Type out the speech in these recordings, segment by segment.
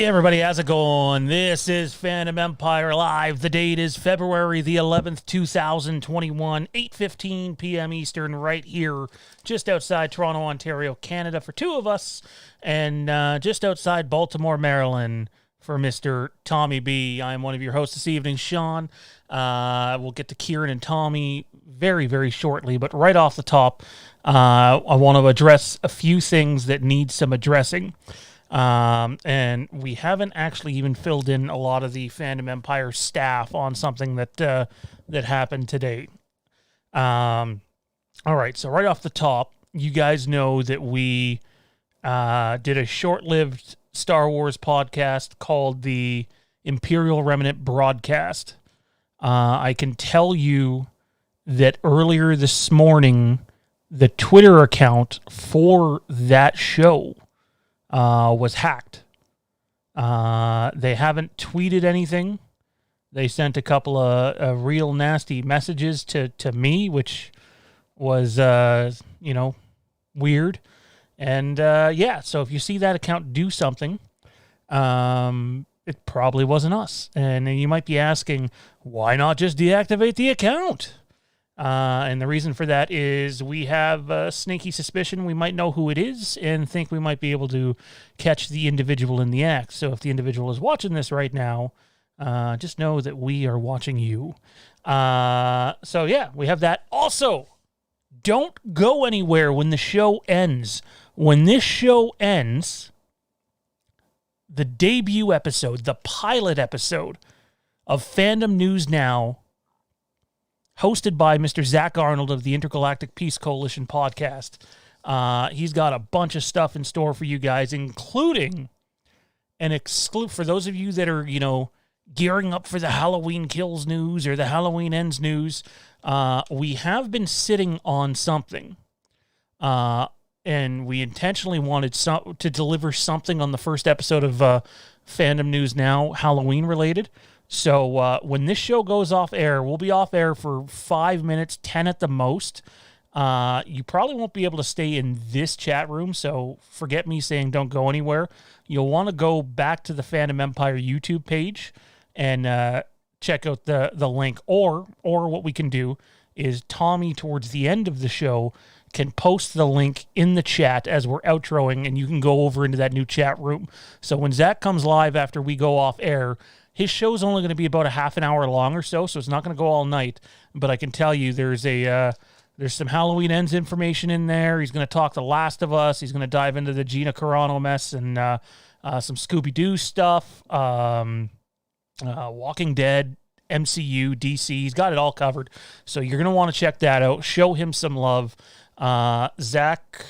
Hey everybody, how's it going? This is Fandom Empire Live. The date is February the 11th, 2021, 8:15 p.m. Eastern, right here, just outside Toronto, Ontario, Canada for two of us, and just outside Baltimore, Maryland for Mr. Tommy B. I'm one of your hosts this evening, Sean. We'll get to Kieran and Tommy very, very shortly, but right off the top, I want to address a few things that need some addressing. And we haven't actually even filled in a lot of the Fandom Empire staff on something that happened today. All right, so right off the top, you guys know that we did a short-lived Star Wars podcast called the Imperial Remnant Broadcast. I can tell you that earlier this morning, the Twitter account for that show was hacked. They haven't tweeted anything. They sent a couple of real nasty messages to me, which was, weird. And, so if you see that account do something, it probably wasn't us. And you might be asking, why not just deactivate the account? And the reason for that is we have a sneaky suspicion we might know who it is and think we might be able to catch the individual in the act. So if the individual is watching this right now, just know that we are watching you. We have that. Also, don't go anywhere when the show ends. When this show ends, the debut episode, the pilot episode of Fandom News Now, hosted by Mr. Zach Arnold of the Intergalactic Peace Coalition podcast. He's got a bunch of stuff in store for you guys, including an exclusive for those of you that are, gearing up for the Halloween Kills news or the Halloween Ends news. We have been sitting on something, and we intentionally wanted to deliver something on the first episode of Fandom News Now, Halloween related. So when this show goes off air, we'll be off air for 5 minutes, 10 at the most. You probably won't be able to stay in this chat room, so forget me saying don't go anywhere. You'll want to go back to the Fandom Empire YouTube page and check out the link. Or what we can do is Tommy, towards the end of the show, can post the link in the chat as we're outroing, and you can go over into that new chat room. So when Zach comes live after we go off air, his show's only going to be about a half an hour long or so it's not going to go all night. But I can tell you there's some Halloween Ends information in there. He's going to talk The Last of Us. He's going to dive into the Gina Carano mess and some Scooby-Doo stuff, Walking Dead, MCU, DC. He's got it all covered. So you're going to want to check that out. Show him some love. Zach,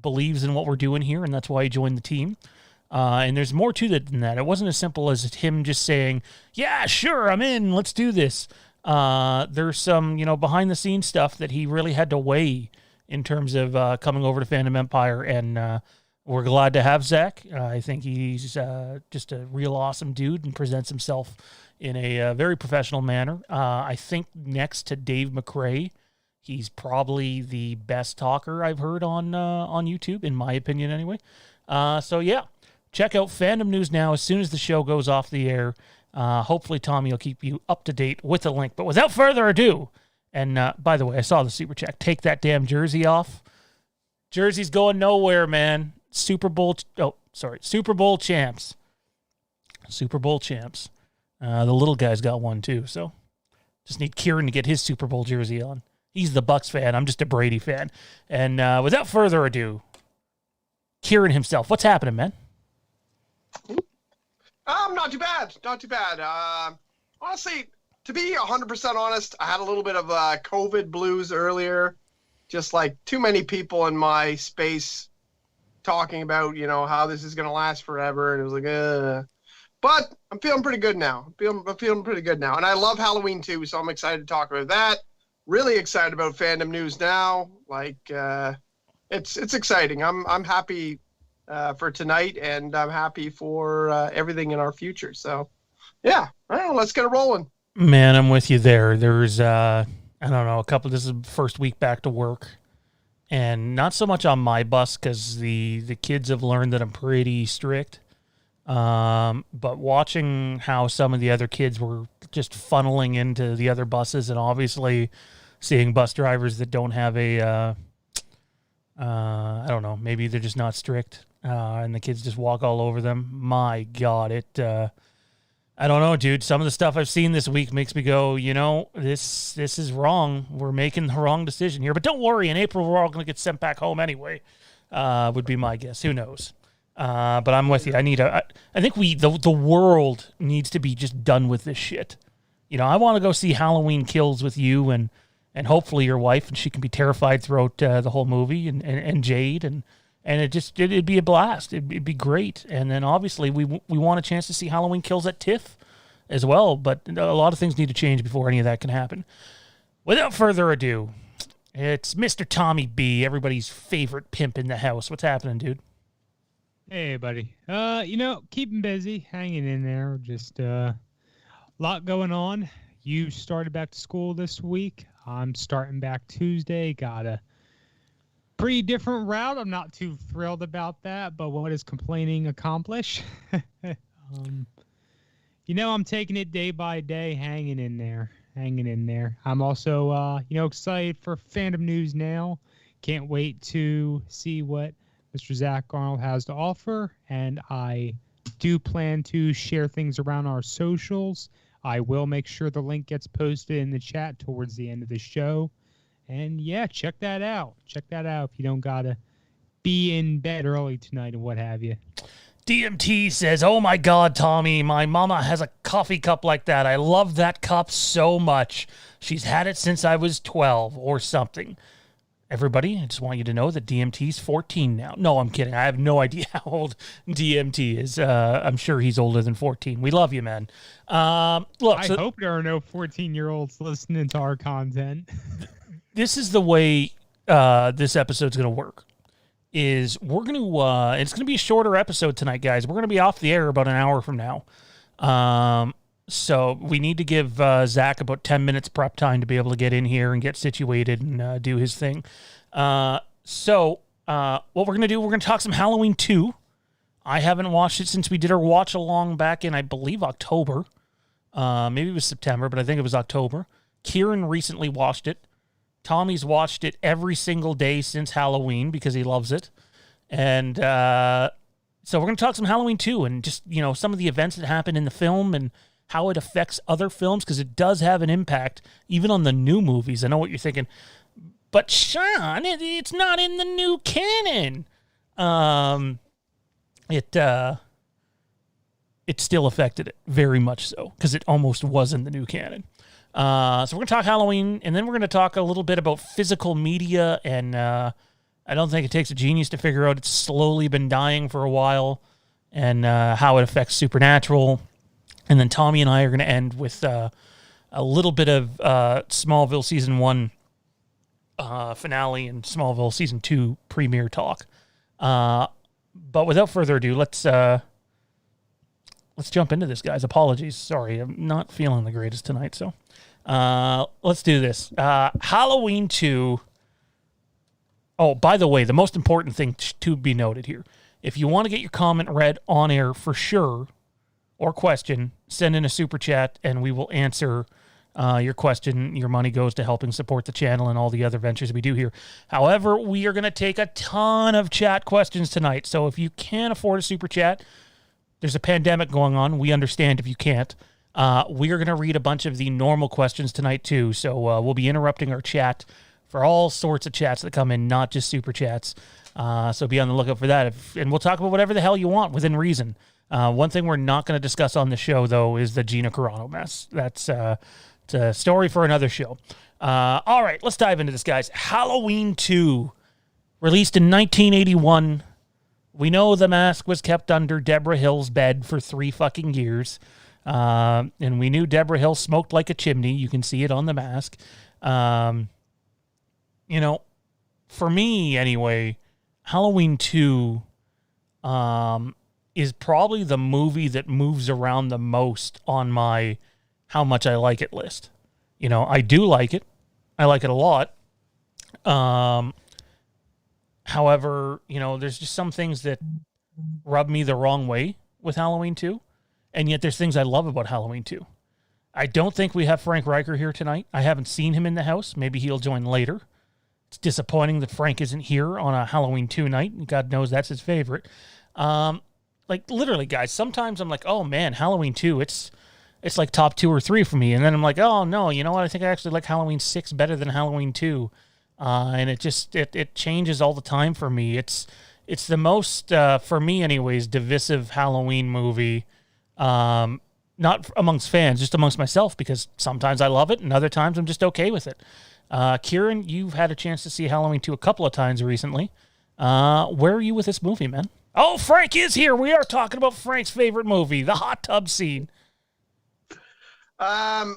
believes in what we're doing here, and that's why he joined the team. And there's more to that than that. It wasn't as simple as him just saying, yeah, sure, I'm in, let's do this. There's some, behind-the-scenes stuff that he really had to weigh in terms of coming over to Fandom Empire, and we're glad to have Zach. I think he's just a real awesome dude and presents himself in a very professional manner. I think next to Dave McRae, he's probably the best talker I've heard on YouTube, in my opinion anyway. Check out Fandom News Now as soon as the show goes off the air. Hopefully, Tommy will keep you up to date with the link. But without further ado, and by the way, I saw the super chat. Take that damn jersey off. Jersey's going nowhere, man. Super Bowl champs. Super Bowl champs. The little guy's got one too, so just need Kieran to get his Super Bowl jersey on. He's the Bucs fan. I'm just a Brady fan. And without further ado, Kieran himself. What's happening, man? Not too bad. Not too bad. Honestly, to be 100% honest, I had a little bit of COVID blues earlier. Just like too many people in my space talking about, how this is going to last forever. And it was like, But I'm feeling pretty good now. I'm feeling pretty good now. And I love Halloween too, so I'm excited to talk about that. Really excited about Fandom News Now. It's exciting. I'm happy for tonight, and I'm happy for everything in our future. So, yeah, I don't know, let's get it rolling. Man, I'm with you there. There's, this is the first week back to work, and not so much on my bus because the kids have learned that I'm pretty strict. But watching how some of the other kids were just funneling into the other buses, and obviously seeing bus drivers that don't have I don't know, maybe they're just not strict, and the kids just walk all over them. My God, I don't know, dude. Some of the stuff I've seen this week makes me go, this is wrong. We're making the wrong decision here. But don't worry, in April we're all going to get sent back home anyway. Would be my guess. Who knows? But I'm with you. I think the world needs to be just done with this shit. I want to go see Halloween Kills with you and hopefully your wife, and she can be terrified throughout the whole movie, and Jade, and it'd be a blast. It'd be great. And then obviously we want a chance to see Halloween Kills at TIFF as well, but a lot of things need to change before any of that can happen. Without further ado, it's Mr. Tommy B, everybody's favorite pimp in the house. What's happening, dude? Hey, buddy. Keeping busy, hanging in there. Just lot going on. You started back to school this week. I'm starting back Tuesday. Got a pretty different route. I'm not too thrilled about that, but what does complaining accomplish? I'm taking it day by day, hanging in there. I'm also, excited for Fandom News now. Can't wait to see what Mr. Zach Arnold has to offer, and I do plan to share things around our socials. I will make sure the link gets posted in the chat towards the end of the show. And yeah, check that out. Check that out if you don't gotta be in bed early tonight and what have you. DMT says, "Oh my God, Tommy, my mama has a coffee cup like that. I love that cup so much. She's had it since I was 12 or something." Everybody, I just want you to know that DMT's 14 now. No, I'm kidding. I have no idea how old DMT is. I'm sure he's older than 14. We love you, man. I hope there are no 14-year-olds listening to our content. This is the way this episode's going to work. It's going to be a shorter episode tonight, guys. We're going to be off the air about an hour from now. So we need to give Zach about 10 minutes prep time to be able to get in here and get situated and do his thing. So what we're going to do, we're going to talk some Halloween 2. I haven't watched it since we did our watch along back in, I believe, October. Maybe it was September, but I think it was October. Kieran recently watched it. Tommy's watched it every single day since Halloween because he loves it. And so we're going to talk some Halloween 2 and just, some of the events that happen in the film and how it affects other films, because it does have an impact even on the new movies. I know what you're thinking, but Sean, it's not in the new canon. It still affected it very much so, because it almost was in the new canon. So we're going to talk Halloween, and then we're going to talk a little bit about physical media, and I don't think it takes a genius to figure out it's slowly been dying for a while, and how it affects Supernatural. And then Tommy and I are going to end with a little bit of Smallville Season 1 finale and Smallville Season 2 premiere talk. But without further ado, let's jump into this, guys. Apologies. Sorry, I'm not feeling the greatest tonight, so let's do this. Halloween 2. Oh, by the way, the most important thing to be noted here, if you want to get your comment read on air for sure, or question, send in a super chat and we will answer your question. Your money goes to helping support the channel and all the other ventures we do here. However, we are going to take a ton of chat questions tonight. So if you can't afford a super chat, there's a pandemic going on. We understand if you can't. We are going to read a bunch of the normal questions tonight too. So we'll be interrupting our chat for all sorts of chats that come in, not just super chats. So be on the lookout for that. And we'll talk about whatever the hell you want within reason. One thing we're not going to discuss on the show, though, is the Gina Carano mess. That's it's a story for another show. All right, let's dive into this, guys. Halloween 2, released in 1981. We know the mask was kept under Deborah Hill's bed for 3 fucking years. And we knew Deborah Hill smoked like a chimney. You can see it on the mask. For me, anyway, Halloween 2... is probably the movie that moves around the most on my how much I like it list. I do like it. I like it a lot. However, there's just some things that rub me the wrong way with Halloween 2, and yet there's things I love about Halloween 2. I don't think we have Frank Riker here tonight. I haven't seen him in the house. Maybe he'll join later. It's disappointing that Frank isn't here on a Halloween 2 night. God knows that's his favorite. Like, literally, guys, sometimes I'm like, oh, man, Halloween 2, it's like top 2 or 3 for me. And then I'm like, oh, no, you know what? I think I actually like Halloween 6 better than Halloween 2. And it just, it changes all the time for me. It's the most, for me anyways, divisive Halloween movie. Not amongst fans, just amongst myself, because sometimes I love it and other times I'm just okay with it. Kieran, you've had a chance to see Halloween 2 a couple of times recently. Where are you with this movie, man? Oh, Frank is here. We are talking about Frank's favorite movie, the hot tub scene. I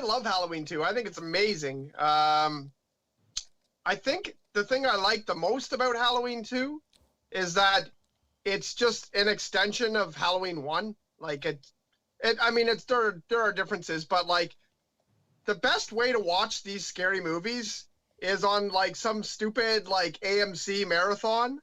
love Halloween 2. I think it's amazing. I think the thing I like the most about Halloween 2 is that it's just an extension of Halloween 1. Like there are differences, but like the best way to watch these scary movies is on like some stupid like AMC marathon.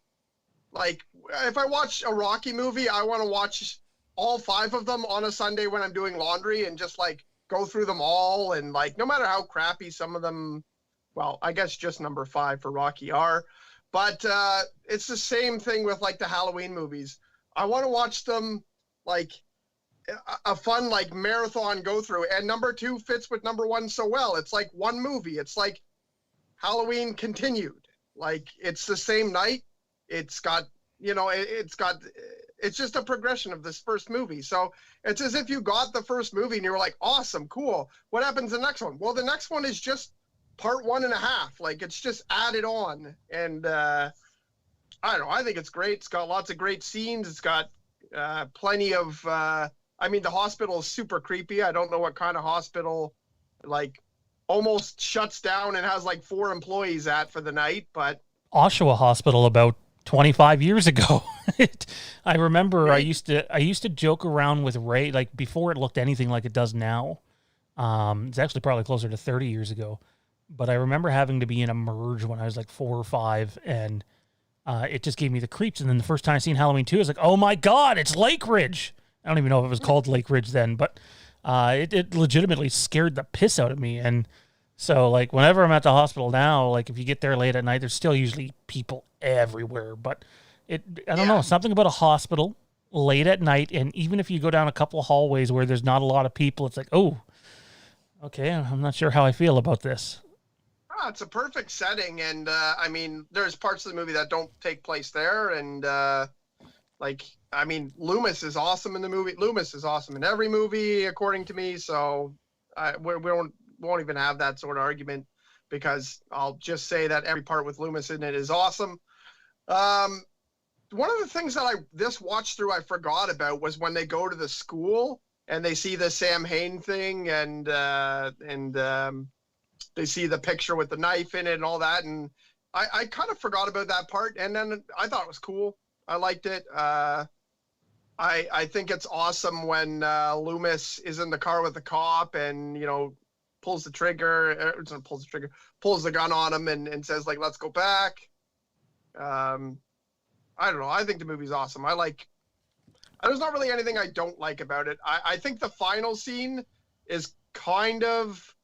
Like if I watch a Rocky movie, I want to watch all 5 of them on a Sunday when I'm doing laundry and just like go through them all. And like, no matter how crappy some of them, well, I guess just number 5 for Rocky are, but it's the same thing with like the Halloween movies. I want to watch them like a fun like marathon go through, and number 2 fits with number 1 so well. It's like one movie. It's like Halloween continued. Like it's the same night. It's got, it's just a progression of this first movie. So it's as if you got the first movie and you were like, awesome, cool. What happens in the next one? Well, the next one is just part 1.5. Like it's just added on. And I don't know. I think it's great. It's got lots of great scenes. It's got plenty of, the hospital is super creepy. I don't know what kind of hospital like almost shuts down and has like 4 employees at for the night, but Oshawa Hospital about 25 years ago. I remember right. I used to joke around with Ray, like before it looked anything like it does now. It's actually probably closer to 30 years ago, but I remember having to be in a merge when I was like 4 or 5, and it just gave me the creeps. And then the first time I seen Halloween 2, I was like, oh my God, it's Lake Ridge. I don't even know if it was called Lake Ridge then, but it legitimately scared the piss out of me. And so, like, whenever I'm at the hospital now, like, if you get there late at night, there's still usually people everywhere. But I don't know, something about a hospital late at night, and even if you go down a couple of hallways where there's not a lot of people, it's like, oh, okay, I'm not sure how I feel about this. Oh, it's a perfect setting, and, there's parts of the movie that don't take place there, and, Loomis is awesome in the movie. Loomis is awesome in every movie, according to me, so we won't even have that sort of argument, because I'll just say that every part with Loomis in it is awesome. One of the things that this watch through I forgot about was when they go to the school and they see the Sam Hain thing, and they see the picture with the knife in it and all that, and I kind of forgot about that part, and then I thought it was cool. I liked it. I think it's awesome when Loomis is in the car with the cop and, pulls the gun on him and says, like, let's go back. I don't know. I think the movie's awesome. There's not really anything I don't like about it. I think the final scene is kind of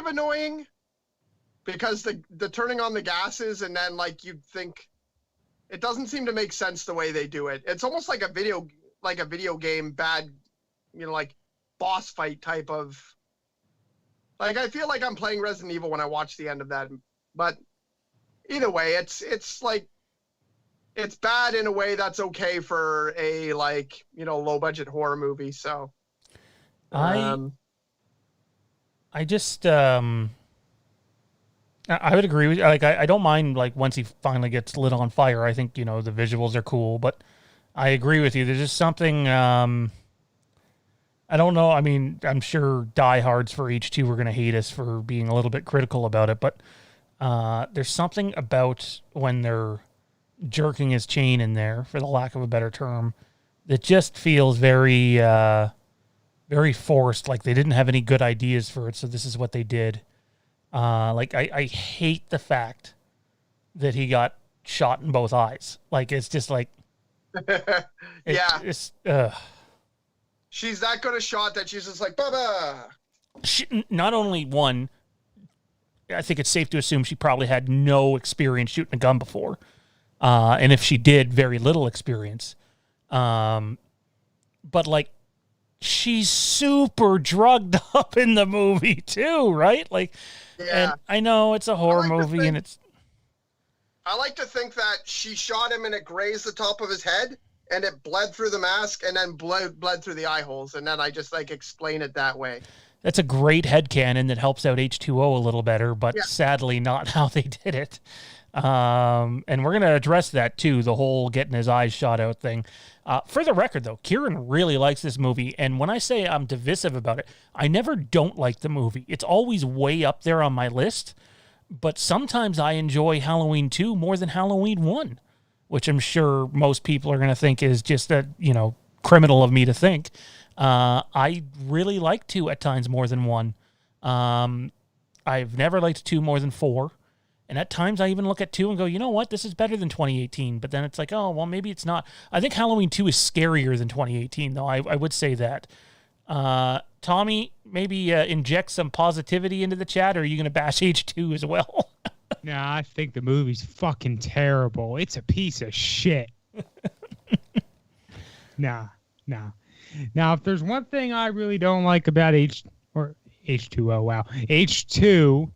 annoying, because the turning on the gases, and then like you'd think, it doesn't seem to make sense the way they do it. It's almost like a video game bad, like boss fight type of, like, I feel like I'm playing Resident Evil when I watch the end of that. But either way, it's like, it's bad in a way that's okay for a, like, low budget horror movie. So I just I would agree with you. Like, I don't mind, like, once he finally gets lit on fire. I think, the visuals are cool, but I agree with you. There's just something, I don't know. I mean, I'm sure diehards for H2 are going to hate us for being a little bit critical about it, but there's something about when they're jerking his chain in there, for the lack of a better term, that just feels very, very forced. Like they didn't have any good ideas for it, so this is what they did. I hate the fact that he got shot in both eyes. Like, it's just like, Yeah. It's, She's that good a shot that she's just like, Bubba. not only one, I think it's safe to assume she probably had no experience shooting a gun before. And if she did, very little experience. But like, she's super drugged up in the movie too, right? Like, Yeah. and I know it's a horror movie and it's... I like to think that she shot him and it grazed the top of his head and it bled through the mask and then bled through the eye holes. And then I just like explain it that way. That's a great headcanon that helps out H2O a little better, but sadly not how they did it. And we're going to address that too, the whole getting his eyes shot out thing. For the record, though, Kieran really likes this movie. And when I say I'm divisive about it, I never don't like the movie. It's always way up there on my list. But sometimes I enjoy Halloween 2 more than Halloween 1, which I'm sure most people are going to think is just a, criminal of me to think. I really like 2 at times more than 1. I've never liked 2 more than 4. And at times I even look at 2 and go, you know what? This is better than 2018. But then it's like, oh, well, maybe it's not. I think Halloween 2 is scarier than 2018, though. I would say that. Tommy, maybe inject some positivity into the chat, or are you going to bash H2 as well? Nah, I think the movie's fucking terrible. It's a piece of shit. Nah. Now, if there's one thing I really don't like about H2O, wow. H2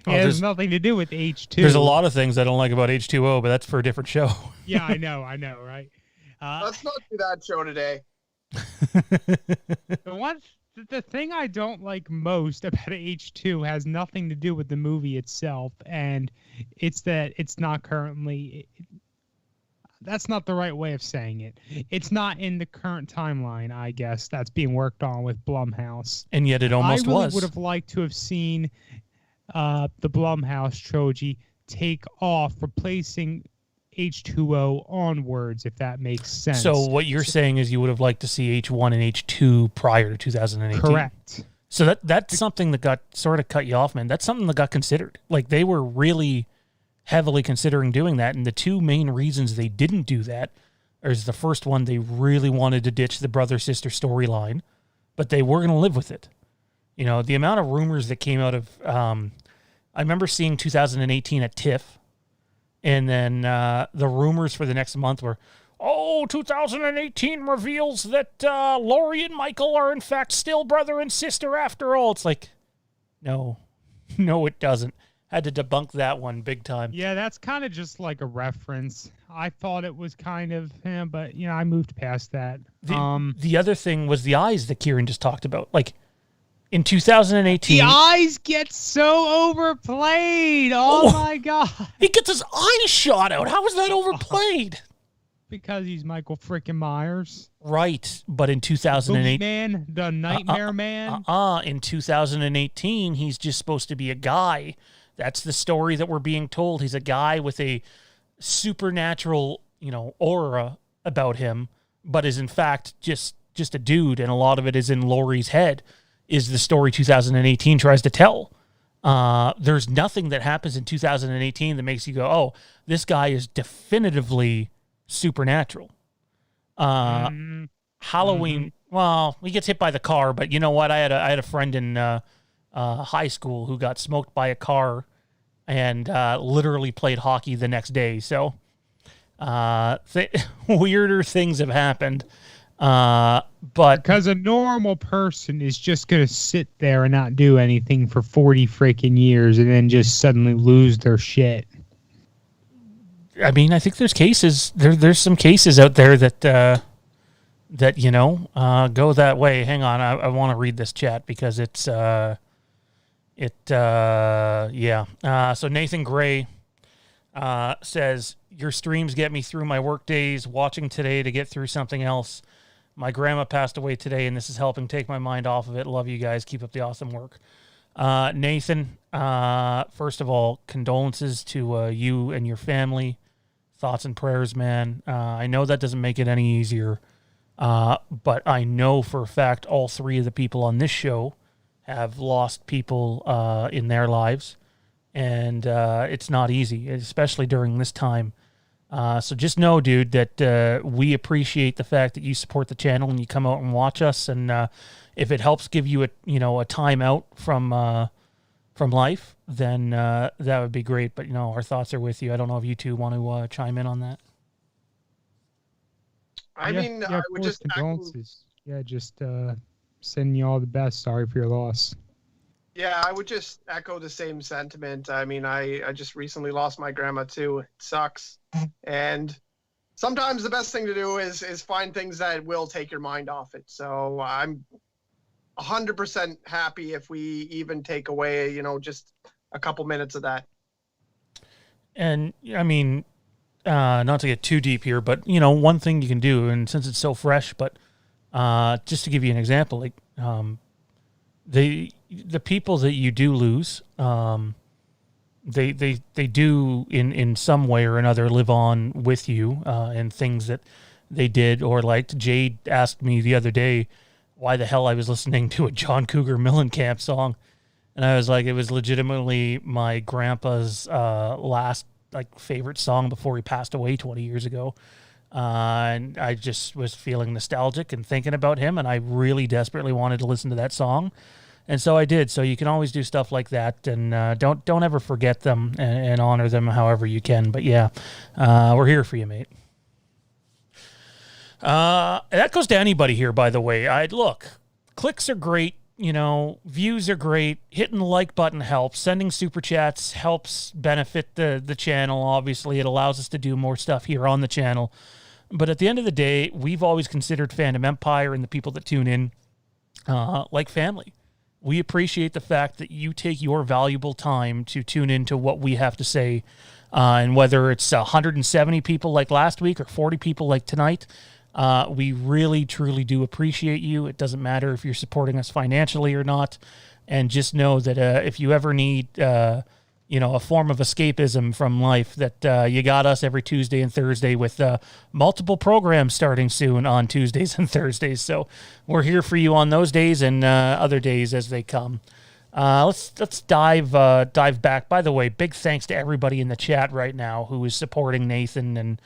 has nothing to do with H2. There's a lot of things I don't like about H2O, but that's for a different show. Yeah, I know, right? Let's not do that show today. The thing I don't like most about H2 has nothing to do with the movie itself, and it's that it's not currently... That's not the right way of saying it. It's not in the current timeline, I guess, that's being worked on with Blumhouse. And yet it almost was. I really would have liked to have seen the Blumhouse trilogy take off, replacing H2O onwards, if that makes sense. So what you're saying is you would have liked to see H1 and H2 prior to 2018? Correct. So that's something that got sort of cut you off, man. That's something that got considered. Like, they were really heavily considering doing that, and the 2 main reasons they didn't do that is the first one, they really wanted to ditch the brother-sister storyline, but they were going to live with it. The amount of rumors that came out of... I remember seeing 2018 at TIFF, and then the rumors for the next month were, 2018 reveals that Laurie and Michael are in fact still brother and sister after all. It's like, no, it doesn't. Had to debunk that one big time. Yeah, that's kind of just like a reference. I thought it was kind of, but I moved past that. The other thing was the eyes that Kieran just talked about. Like, in 2018... The eyes get so overplayed. Oh my God. He gets his eyes shot out. How is that overplayed? Because he's Michael freaking Myers. Right. But in 2008... Man, the Nightmare Man. In 2018, he's just supposed to be a guy. That's the story that we're being told. He's a guy with a supernatural, aura about him, but is in fact just a dude, and a lot of it is in Laurie's head, is the story 2018 tries to tell. There's nothing that happens in 2018 that makes you go, oh, this guy is definitively supernatural. Halloween, well, he gets hit by the car, but you know what? I had a friend in high school who got smoked by a car and literally played hockey the next day. So weirder things have happened. But because a normal person is just going to sit there and not do anything for 40 freaking years and then just suddenly lose their shit. I mean, I think there's cases. There's some cases out there that go that way. Hang on, I want to read this chat because it's So Nathan Gray says, your streams get me through my work days, watching today to get through something else. My grandma passed away today, and this is helping take my mind off of it. Love you guys. Keep up the awesome work. Nathan, first of all, condolences to you and your family. Thoughts and prayers, man. I know that doesn't make it any easier, but I know for a fact all 3 of the people on this show have lost people in their lives, and it's not easy, especially during this time. So just know, dude, that we appreciate the fact that you support the channel and you come out and watch us. And if it helps give you a time out from life, then that would be great. But our thoughts are with you. I don't know if you two want to chime in on that. I mean, I would just condolences. Just sending you all the best. Sorry for your loss. Yeah, I would just echo the same sentiment. I mean, I just recently lost my grandma too. It sucks. And sometimes the best thing to do is find things that will take your mind off it. So I'm 100% happy if we even take away, just a couple minutes of that. And I mean, not to get too deep here, but one thing you can do, and since it's so fresh, but just to give you an example, like the people that you do lose, they do in some way or another live on with you, and things that they did or liked. Jade asked me the other day why the hell I was listening to a John Cougar Mellencamp song, and I was like, it was legitimately my grandpa's last favorite song before he passed away 20 years ago. And I just was feeling nostalgic and thinking about him, and I really desperately wanted to listen to that song. And so I did. So you can always do stuff like that, and don't ever forget them and honor them however you can. But yeah, we're here for you, mate. That goes to anybody here, by the way. Look, clicks are great. Views are great. Hitting the like button helps. Sending super chats helps benefit the channel. Obviously, it allows us to do more stuff here on the channel. But at the end of the day, we've always considered Fandom Empire and the people that tune in like family. We appreciate the fact that you take your valuable time to tune into what we have to say. And whether it's 170 people like last week or 40 people like tonight, we really, truly do appreciate you. It doesn't matter if you're supporting us financially or not. And just know that if you ever need, a form of escapism from life, that you got us every Tuesday and Thursday with multiple programs starting soon on Tuesdays and Thursdays. So we're here for you on those days and other days as they come. Let's dive back. By the way, big thanks to everybody in the chat right now who is supporting Nathan and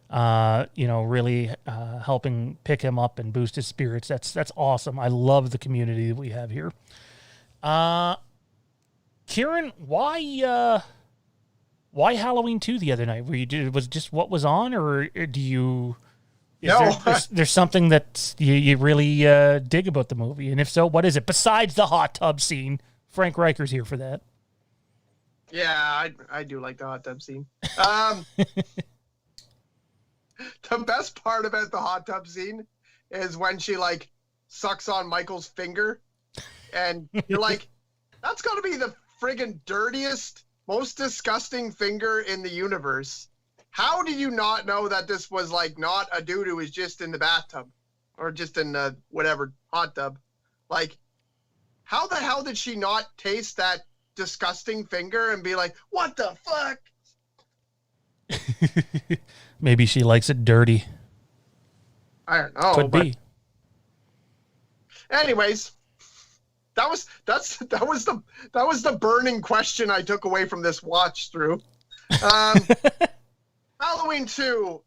really helping pick him up and boost his spirits. That's awesome. I love the community that we have here. Kieran, why Halloween 2 the other night? Was it just what was on, or do you? There's something that you really dig about the movie, and if so, what is it? Besides the hot tub scene, Frank Riker's here for that. Yeah, I do like the hot tub scene. The best part about the hot tub scene is when she sucks on Michael's finger, and you're like, that's got to be the friggin' dirtiest, most disgusting finger in the universe. How do you not know that this was not a dude who was just in the bathtub or just in the whatever hot tub? How the hell did she not taste that disgusting finger and be like, what the fuck? Maybe she likes it dirty. I don't know. Could be. Anyways, that was the burning question I took away from this watch through. Halloween 2.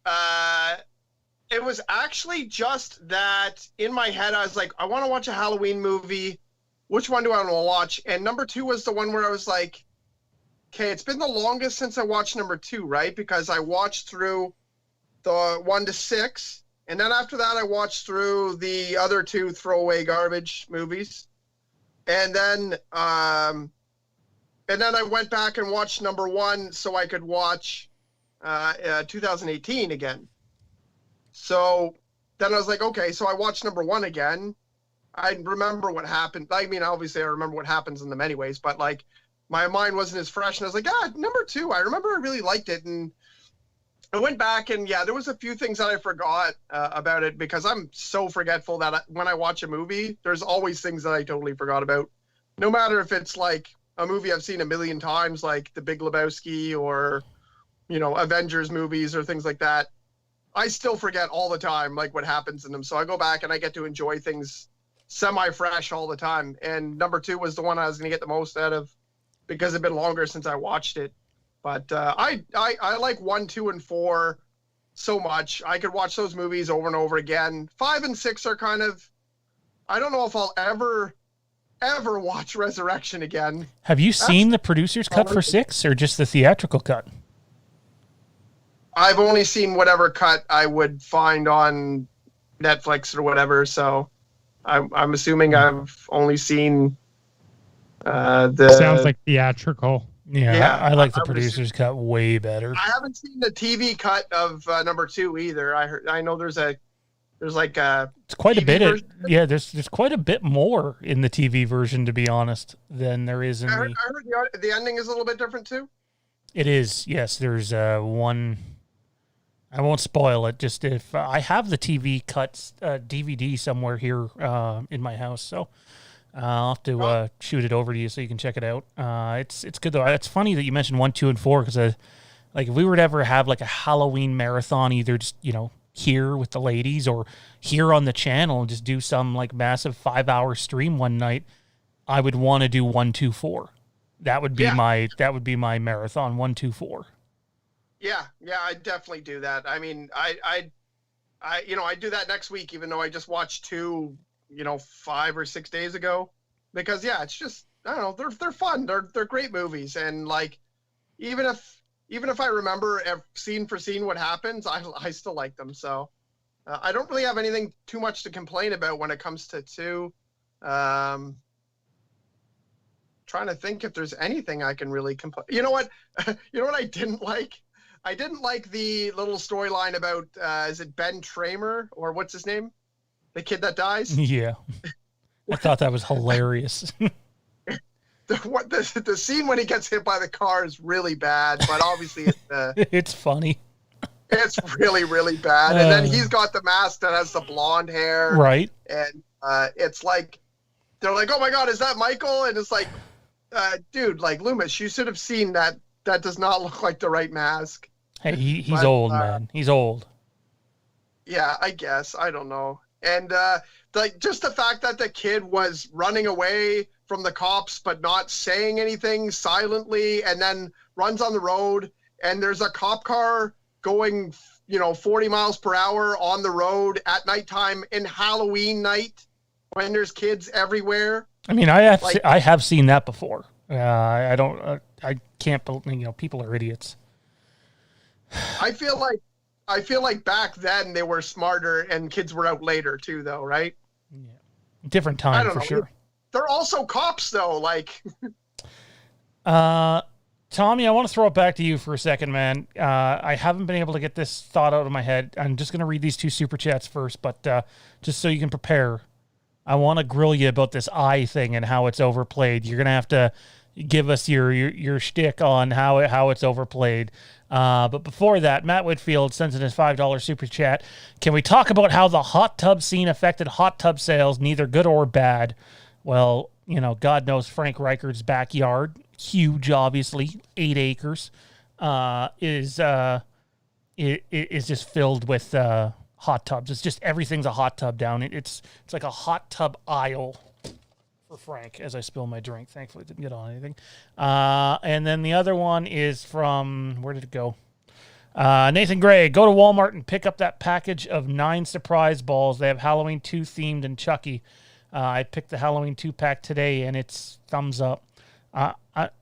It was actually just that in my head I was like, I want to watch a Halloween movie. Which one do I want to watch? And number 2 was the one where I was like, okay, it's been the longest since I watched number 2, right? Because I watched through the 1 to 6, and then after that I watched through the other 2 throwaway garbage movies, and then I went back and watched number 1 so I could watch 2018 again. So then I was like, okay, so I watched number 1 again. I remember what happened. I mean, obviously I remember what happens in them anyways, but my mind wasn't as fresh, and I was like, number 2, I remember I really liked it, and I went back, and yeah, there was a few things that I forgot about it, because I'm so forgetful that when I watch a movie, there's always things that I totally forgot about. No matter if it's a movie I've seen a million times, like The Big Lebowski or, Avengers movies or things like that, I still forget all the time, what happens in them. So I go back and I get to enjoy things semi-fresh all the time. And number 2 was the one I was going to get the most out of, because it's been longer since I watched it. But I like 1, 2, and 4 so much. I could watch those movies over and over again. 5 and 6 are kind of, I don't know if I'll ever watch Resurrection again. Have you seen the producer's cut for 6 or just the theatrical cut? I've only seen whatever cut I would find on Netflix or whatever, so I'm assuming I've only seen the... Sounds like theatrical. Yeah, I like the producer's cut way better. I haven't seen the TV cut of number 2 either. I know there's like a... It's quite TV a bit version. there's quite a bit more in the TV version, to be honest, than there is in I heard the ending is a little bit different too. It is, yes. There's one... I won't spoil it. Just if I have the TV cuts DVD somewhere here in my house, so I'll have to shoot it over to you so you can check it out. It's good though. It's funny that you mentioned 1, 2, and 4 because like if we were to ever have like a Halloween marathon, either just here with the ladies or here on the channel, and just do some like massive 5-hour stream one night, I would want to do 1, 2, 4. That would be my marathon 1, 2, 4. Yeah, I'd definitely do that. I mean, I do that next week, even though I just watched 2, 5 or 6 days ago, because it's just, I don't know, they're fun. They're great movies, and like, even if I remember scene for scene what happens, I still like them. So I don't really have anything too much to complain about when it comes to 2. Trying to think if there's anything I can really complain. You know what? You know what I didn't like? I didn't like the little storyline about, is it Ben Tramer, or what's his name? The kid that dies? Yeah. I thought that was hilarious. The scene when he gets hit by the car is really bad, but obviously it's funny. It's really, really bad. And then he's got the mask that has the blonde hair. Right. And it's like, they're like, oh my God, is that Michael? And it's like, dude, like, Loomis, you should have seen that. That does not look like the right mask. Hey, he's old, man. He's old. Yeah, I guess. I don't know. And like just the fact that the kid was running away from the cops but not saying anything silently, and then runs on the road, and there's a cop car going 40 miles per hour on the road at nighttime in Halloween night when there's kids everywhere. I mean, I have seen that before. I don't. I can't believe people are idiots. I feel like back then they were smarter and kids were out later too, though, right? Yeah, different time for sure. They're also cops, though. Like, Tommy, I want to throw it back to you for a second, man. I haven't been able to get this thought out of my head. I'm just going to read these 2 super chats first, but just so you can prepare, I want to grill you about this eye thing and how it's overplayed. You're going to have to give us your shtick on how it's overplayed. But before that, Matt Whitfield sends in his $5 super chat. Can we talk about how the hot tub scene affected hot tub sales, neither good or bad? Well, God knows Frank Reichard's backyard, huge, obviously, 8 acres, is just filled with hot tubs. It's just everything's a hot tub down. It's like a hot tub aisle for Frank as I spill my drink. Thankfully, it didn't get on anything. And then the other one is from, where did it go? Nathan Gray, go to Walmart and pick up that package of 9 surprise balls. They have Halloween 2 themed and Chucky. I picked the Halloween 2-pack today, and it's thumbs up.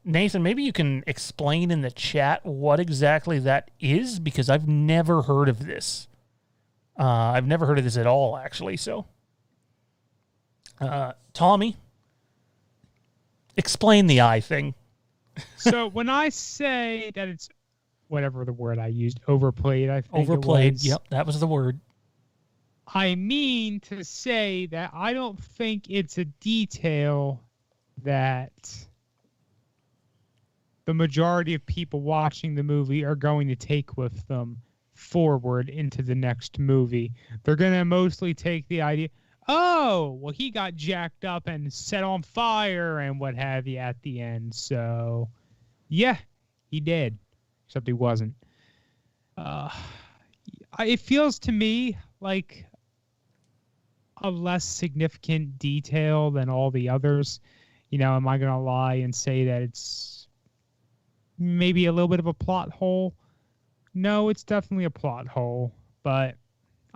Nathan, maybe you can explain in the chat what exactly that is, because I've never heard of this. I've never heard of this at all, actually. So, Tommy, explain the eye thing. So when I say that it's whatever the word I used, overplayed, I think Overplayed, it was, yep, that was the word. I mean to say that I don't think it's a detail that the majority of people watching the movie are going to take with them forward into the next movie. They're going to mostly take the idea, oh, well, he got jacked up and set on fire and what have you at the end. So, yeah, he did, except he wasn't. It feels to me like a less significant detail than all the others. Am I going to lie and say that it's maybe a little bit of a plot hole? No, it's definitely a plot hole, but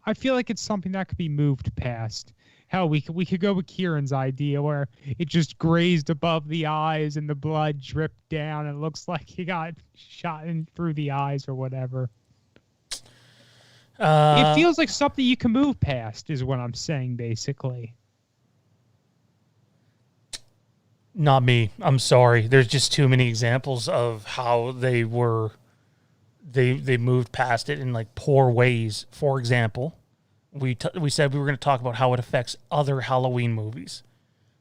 I feel like it's something that could be moved past. Hell, we could go with Kieran's idea where it just grazed above the eyes and the blood dripped down. And it looks like he got shot in through the eyes or whatever. It feels like something you can move past, is what I'm saying, basically. Not me. I'm sorry. There's just too many examples of how they moved past it in like poor ways. For example, we said we were going to talk about how it affects other Halloween movies.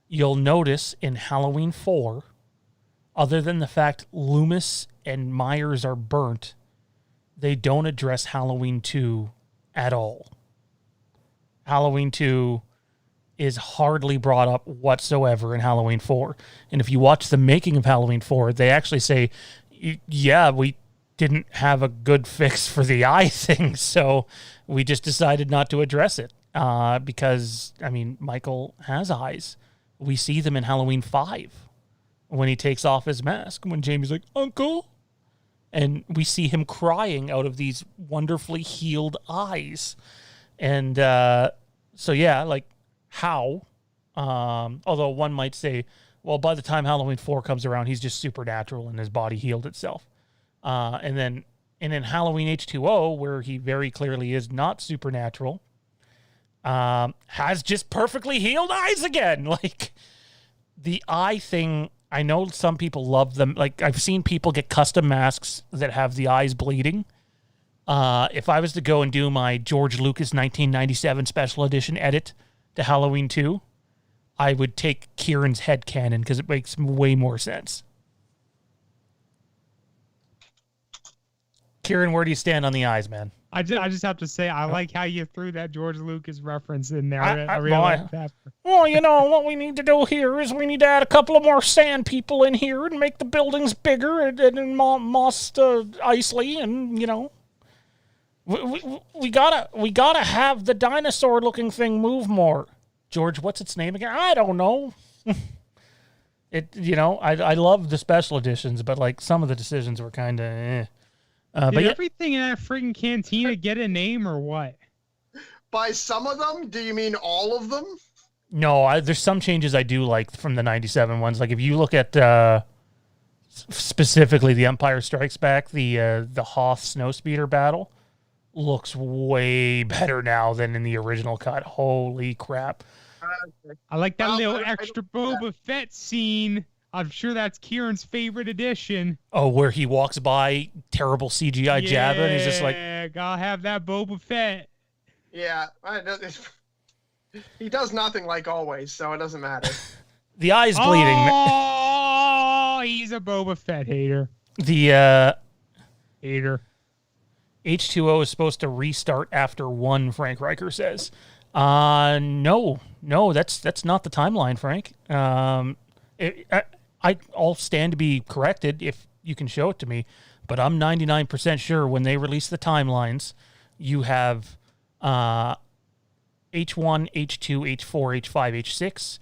You'll notice in Halloween 4, other than the fact Loomis and Myers are burnt, they don't address Halloween 2 at all. Halloween 2 is hardly brought up whatsoever in Halloween 4. And if you watch the making of Halloween 4, they actually say, yeah, we didn't have a good fix for the eye thing, so we just decided not to address it. Because, I mean, Michael has eyes. We see them in Halloween 5 when he takes off his mask, when Jamie's like, Uncle? And we see him crying out of these wonderfully healed eyes. And so, yeah, like, how? Although one might say, well, by the time Halloween 4 comes around, he's just supernatural and his body healed itself. And then in Halloween H2O, where he very clearly is not supernatural, has just perfectly healed eyes again. Like, the eye thing, I know some people love them. Like, I've seen people get custom masks that have the eyes bleeding. If I was to go and do my George Lucas 1997 special edition edit to Halloween 2, I would take Kieran's headcanon because it makes way more sense. Kieran, where do you stand on the eyes, man? I just have to say, I like how you threw that George Lucas reference in there. I really like that. Well, you know, what we need to do here is we need to add a couple of more sand people in here and make the buildings bigger and Moss Isley, and, you know, we gotta have the dinosaur-looking thing move more. George, what's its name again? I don't know. I love the special editions, but like some of the decisions were kind of eh. Did everything in that friggin' cantina get a name or what? By some of them? Do you mean all of them? No, there's some changes I do like from the 97 ones. Like if you look at specifically the Empire Strikes Back, the Hoth Snowspeeder battle looks way better now than in the original cut. Holy crap. I like that little extra Boba Fett scene. I'm sure that's Kieran's favorite edition. Oh, where he walks by, terrible CGI Jabba, and he's just like, gotta have that Boba Fett. Yeah, he does nothing like always, so it doesn't matter. The eye's bleeding. Oh, he's a Boba Fett hater. The hater. H2O is supposed to restart after 1, Frank Riker says. No, that's not the timeline, Frank. I'll stand to be corrected if you can show it to me, but I'm 99% sure when they release the timelines, you have H1, H2, H4, H5, H6,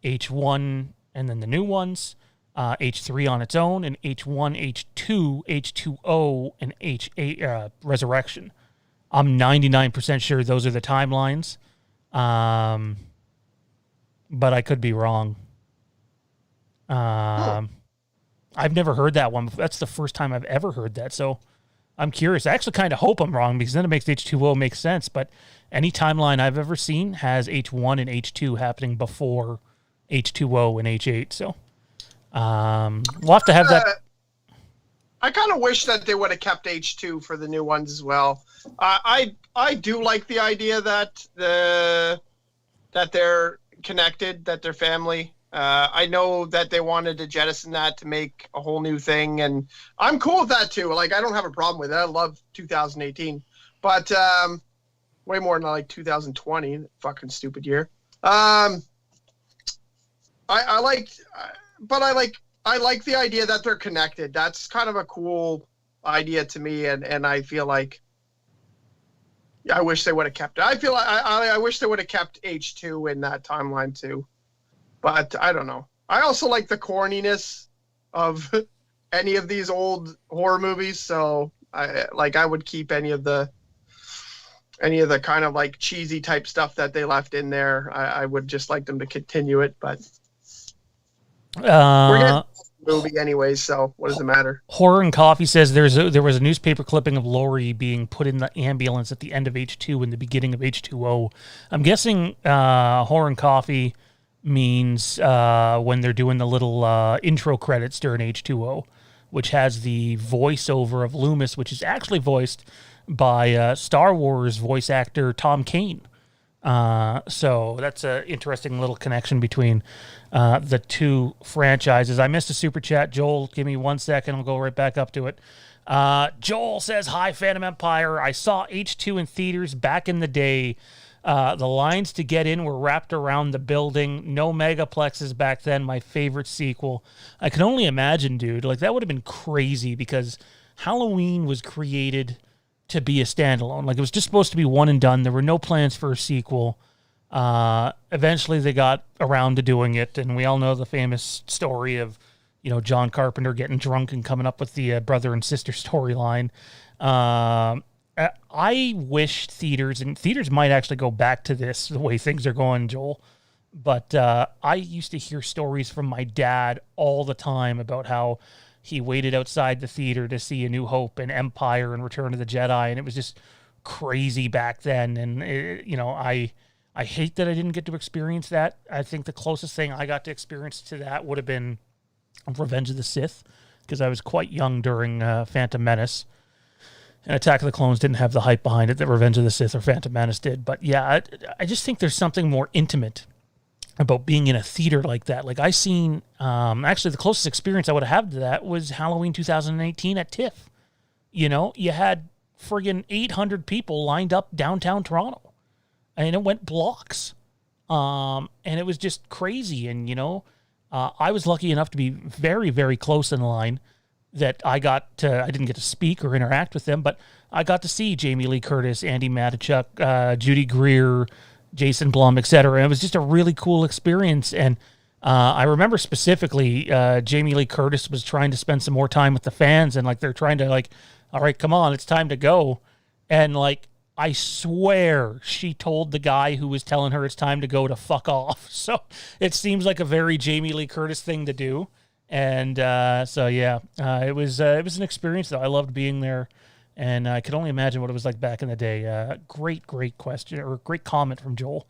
H1, and then the new ones, H3 on its own, and H1, H2, H2O, and H8 Resurrection. I'm 99% sure those are the timelines, but I could be wrong. I've never heard that one. That's the first time I've ever heard that. So I'm curious. I actually kind of hope I'm wrong because then it makes H2O make sense. But any timeline I've ever seen has H1 and H2 happening before H2O and H8. So we'll have to have that. I kind of wish that they would have kept H2 for the new ones as well. I do like the idea that they're connected, that they're family. I know that they wanted to jettison that to make a whole new thing, and I'm cool with that too. Like, I don't have a problem with it. I love 2018, but way more than like 2020, fucking stupid year. I like the idea that they're connected. That's kind of a cool idea to me, and I feel like I wish they would have kept it. I wish they would have kept H2 in that timeline too. But I don't know. I also like the corniness of any of these old horror movies, so I would keep any of the kind of like cheesy type stuff that they left in there. I would just like them to continue it, but we're getting a movie anyways, so what does it matter? Horror and Coffee says there was a newspaper clipping of Lori being put in the ambulance at the end of H2 and the beginning of H2O. I'm guessing Horror and Coffee means when they're doing the little intro credits during H2O, which has the voiceover of Loomis, which is actually voiced by Star Wars voice actor Tom Kane. So that's an interesting little connection between the two franchises. I missed a super chat. Joel, give me 1 second. I'll go right back up to it. Joel says, "Hi, Phantom Empire. I saw H2 in theaters back in the day. The lines to get in were wrapped around the building. No megaplexes back then. My favorite sequel." I can only imagine, dude. Like, that would have been crazy because Halloween was created to be a standalone. Like, it was just supposed to be one and done. There were no plans for a sequel. Eventually they got around to doing it, and we all know the famous story of, John Carpenter getting drunk and coming up with the brother and sister storyline. I wish theaters might actually go back to this, the way things are going, Joel. But I used to hear stories from my dad all the time about how he waited outside the theater to see A New Hope and Empire and Return of the Jedi, and it was just crazy back then. And I hate that I didn't get to experience that. I think the closest thing I got to experience to that would have been Revenge of the Sith, because I was quite young during Phantom Menace, and Attack of the Clones didn't have the hype behind it that Revenge of the Sith or Phantom Menace did. But yeah, I just think there's something more intimate about being in a theater like that. Like, I seen, actually the closest experience I would have had to that was Halloween 2018 at TIFF. You had friggin' 800 people lined up downtown Toronto, and it went blocks. And it was just crazy. And, I was lucky enough to be very, very close in line that I didn't get to speak or interact with them, but I got to see Jamie Lee Curtis, Andy Matichuk, Judy Greer, Jason Blum, etc. It was just a really cool experience. And I remember specifically Jamie Lee Curtis was trying to spend some more time with the fans, and they're trying to all right, come on, it's time to go. And I swear she told the guy who was telling her it's time to go to fuck off. So it seems like a very Jamie Lee Curtis thing to do. And so yeah, it was an experience though. I loved being there. And I could only imagine what it was like back in the day. Great question, or great comment from Joel.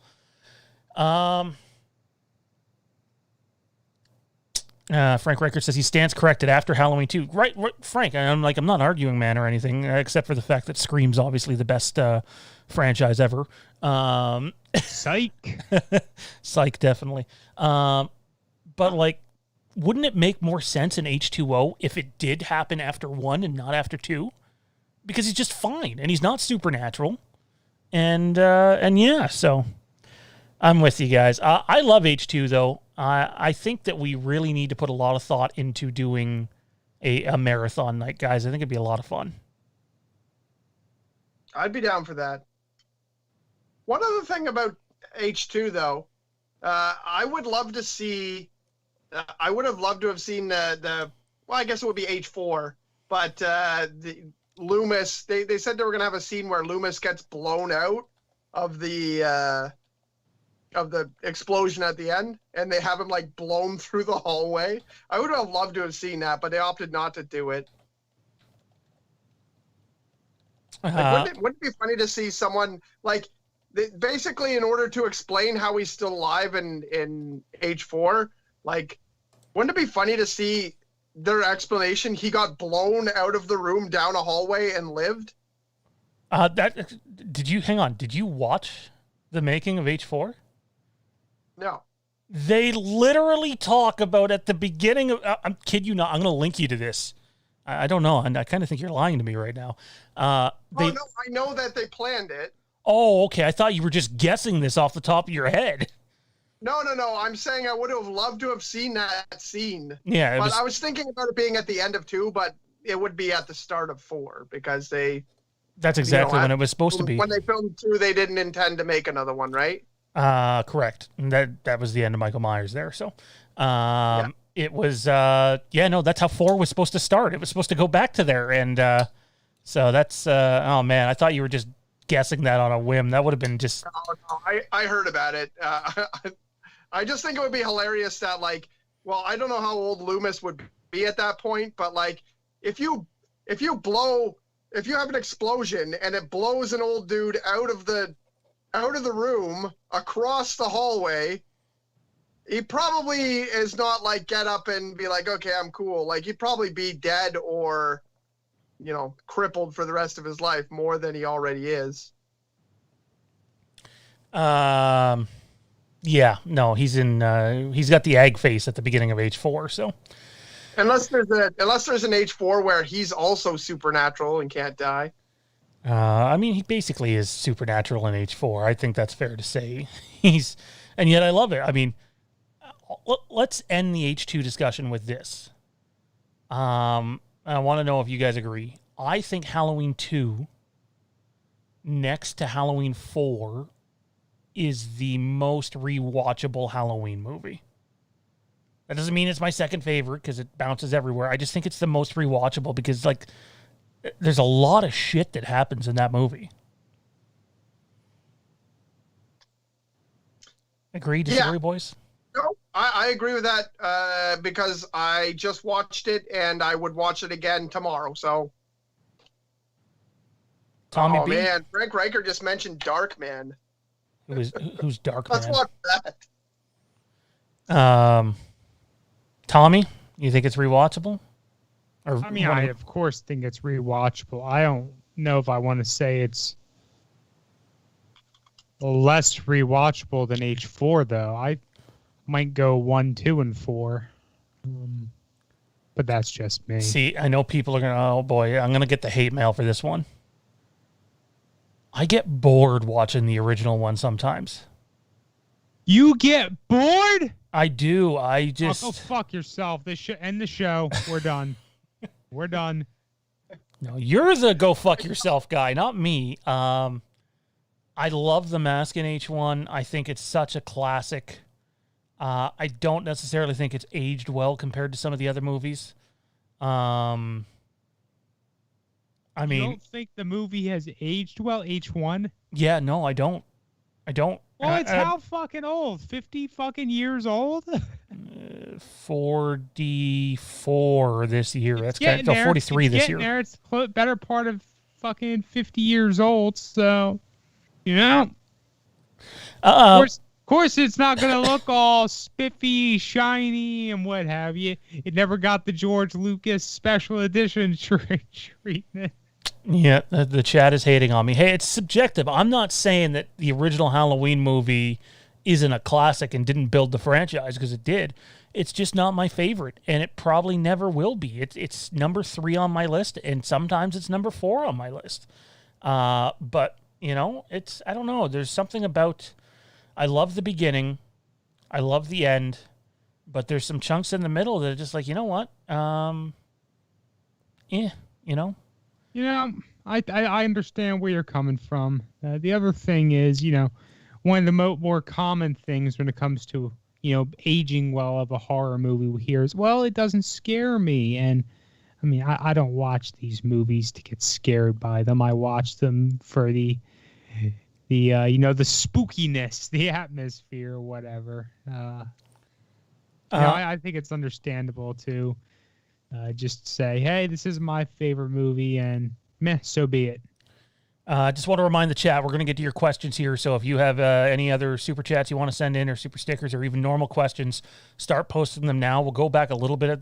Frank Reichert says he stands corrected after Halloween 2. Right, Frank, I'm not arguing, man, or anything, except for the fact that Scream's obviously the best franchise ever. Psych. Psych, definitely. But wouldn't it make more sense in H2O if it did happen after 1 and not after 2? Because he's just fine, and he's not supernatural. And yeah, so I'm with you guys. I love H2, though. I think that we really need to put a lot of thought into doing a marathon night, guys. I think it'd be a lot of fun. I'd be down for that. One other thing about H2, though, I would love to see... I would have loved to have seen well, I guess it would be H4, but the Loomis, they said they were going to have a scene where Loomis gets blown out of the explosion at the end, and they have him blown through the hallway. I would have loved to have seen that, but they opted not to do it. Wouldn't it be funny to see someone basically, in order to explain how he's still alive in H4, wouldn't it be funny to see their explanation? He got blown out of the room down a hallway and lived. Did you watch the making of H4? No. They literally talk about at the beginning of... I'm kid you not. I'm going to link you to this. I don't know. I kind of think you're lying to me right now. No, I know that they planned it. Oh, okay. I thought you were just guessing this off the top of your head. No. I'm saying I would have loved to have seen that scene. Yeah. I was thinking about it being at the end of 2, but it would be at the start of 4 because they... That's exactly when it was supposed to be. When they filmed 2, they didn't intend to make another one, right? Correct. That was the end of Michael Myers there. So, It was, that's how 4 was supposed to start. It was supposed to go back to there. And, So that's oh man, I thought you were just guessing that on a whim. That would have been just. No, I heard about it. I just think it would be hilarious that like, well, I don't know how old Loomis would be at that point, but like, if you have an explosion and it blows an old dude out of the room across the hallway, he probably is not like get up and be like, okay, I'm cool. Like he'd probably be dead or, you know, crippled for the rest of his life more than he already is. Yeah, no, he's got the egg face at the beginning of H4, so. Unless there's an H4 where he's also supernatural and can't die. I mean, he basically is supernatural in H4. I think that's fair to say. And yet I love it. I mean, let's end the H2 discussion with this. I want to know if you guys agree. I think Halloween 2 next to Halloween 4 is the most rewatchable Halloween movie. That doesn't mean it's my second favorite because it bounces everywhere. I just think it's the most rewatchable because, like, there's a lot of shit that happens in that movie. Agree? Disagree, boys? No, I agree with that because I just watched it and I would watch it again tomorrow. So, Tommy B? Man, Frank Riker just mentioned Darkman. Who's Darkman? Let's watch that. Tommy, you think it's rewatchable? Or I mean, I of course think it's rewatchable. I don't know if I want to say it's less rewatchable than H4, though. I might go 1, 2, and 4. But that's just me. See, I know people are going to, oh boy, I'm going to get the hate mail for this one. I get bored watching the original one sometimes. You get bored? I do. I just... Oh, go fuck yourself. End the show. We're done. We're done. No, you're the go fuck yourself guy, not me. I love The Mask in H1. I think it's such a classic. I don't necessarily think it's aged well compared to some of the other movies. I mean, you don't think the movie has aged well, H1? Yeah, no, I don't. Well, it's how fucking old? 50 fucking years old? 44 this year. That's getting kind of 43 this year. There. It's better part of fucking 50 years old, so, you know. Of course, it's not going to look all spiffy, shiny, and what have you. It never got the George Lucas special edition treatment. Yeah, the chat is hating on me. Hey, it's subjective. I'm not saying that the original Halloween movie isn't a classic and didn't build the franchise, because it did. It's just not my favorite, and it probably never will be. It's number 3 on my list, and sometimes it's number 4 on my list. But, you know, I don't know. There's something about... I love the beginning. I love the end. But there's some chunks in the middle that are just like, you know what? You know? You know, I understand where you're coming from. The other thing is, you know, one of the more common things when it comes to, you know, aging well of a horror movie we hear is, well, it doesn't scare me. And, I mean, I don't watch these movies to get scared by them. I watch them for the you know, the spookiness, the atmosphere, or whatever. You know, I think it's understandable to just say, hey, this is my favorite movie, and meh, so be it. Just want to remind the chat, we're going to get to your questions here. So if you have any other super chats you want to send in, or super stickers, or even normal questions, start posting them now. We'll go back a little bit in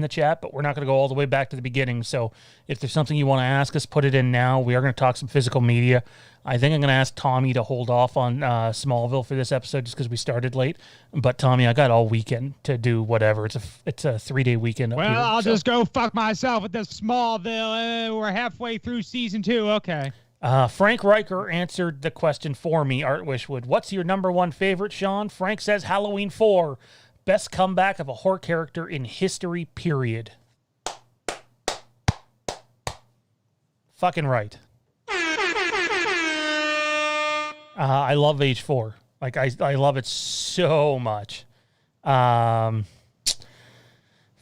the chat, but we're not going to go all the way back to the beginning. So if there's something you want to ask us, put it in now. We are going to talk some physical media. I think I'm going to ask Tommy to hold off on Smallville for this episode just because we started late. But Tommy, I got all weekend to do whatever. It's a 3-day weekend. Well, here, I'll just go fuck myself with this Smallville. We're halfway through season 2. Okay. Frank Riker answered the question for me, Art Wishwood. What's your number 1 favorite, Sean? Frank says Halloween 4. Best comeback of a horror character in history, period. Fucking right. I love H4. Like, I love it so much.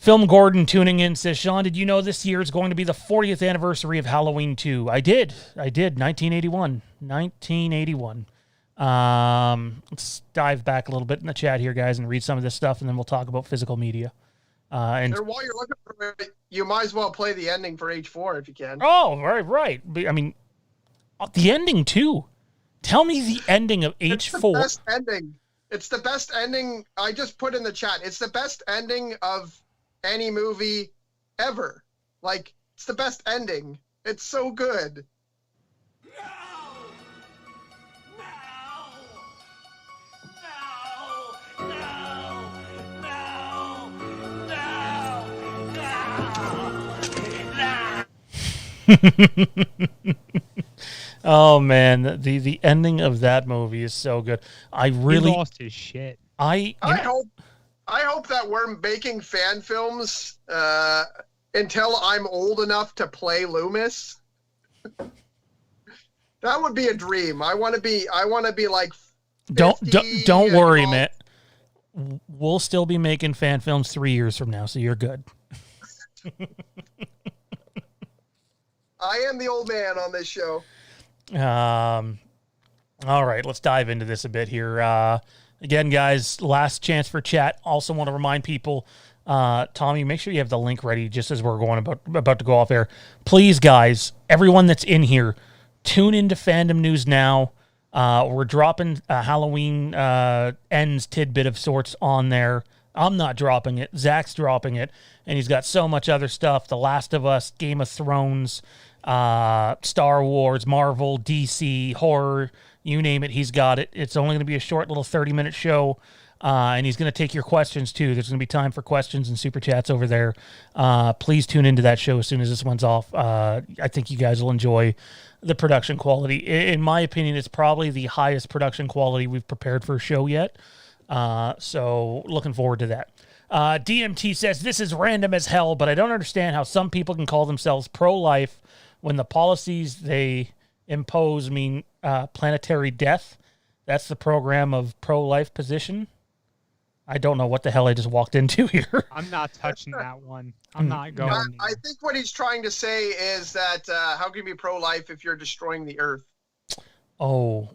Film Gordon tuning in says, Sean, did you know this year is going to be the 40th anniversary of Halloween 2? I did. 1981. 1981. Let's dive back a little bit in the chat here, guys, and read some of this stuff, and then we'll talk about physical media. And while you're looking for it, you might as well play the ending for H4 if you can. Oh, right. I mean, the ending, too. Tell me the ending of H4. It's the best ending. It's the best ending. I just put in the chat. It's the best ending of any movie ever. Like, it's the best ending. It's so good. Oh man, the ending of that movie is so good. He lost his shit. I hope that we're making fan films until I'm old enough to play Loomis. That would be a dream. I want to be like 50 don't worry, Matt. We'll still be making fan films 3 years from now, so you're good. I am the old man on this show. All right, let's dive into this a bit here. Again, guys, last chance for chat. Also want to remind people, Tommy, make sure you have the link ready just as we're about to go off air. Please, guys, everyone that's in here, tune into Fandom News Now. We're dropping a Halloween ends tidbit of sorts on there. I'm not dropping it. Zach's dropping it, and he's got so much other stuff. The Last of Us, Game of Thrones, Star Wars, Marvel, DC, horror, you name it, he's got it. It's only going to be a short little 30-minute show, and he's going to take your questions, too. There's going to be time for questions and super chats over there. Please tune into that show as soon as this one's off. I think you guys will enjoy the production quality. In my opinion, it's probably the highest production quality we've prepared for a show yet. So looking forward to that. DMT says, this is random as hell, but I don't understand how some people can call themselves pro-life when the policies they impose mean planetary death. That's the program of pro-life position. I don't know what the hell I just walked into here. I'm not touching that one. I'm not going. I think what he's trying to say is that how can you be pro-life if you're destroying the earth? Oh,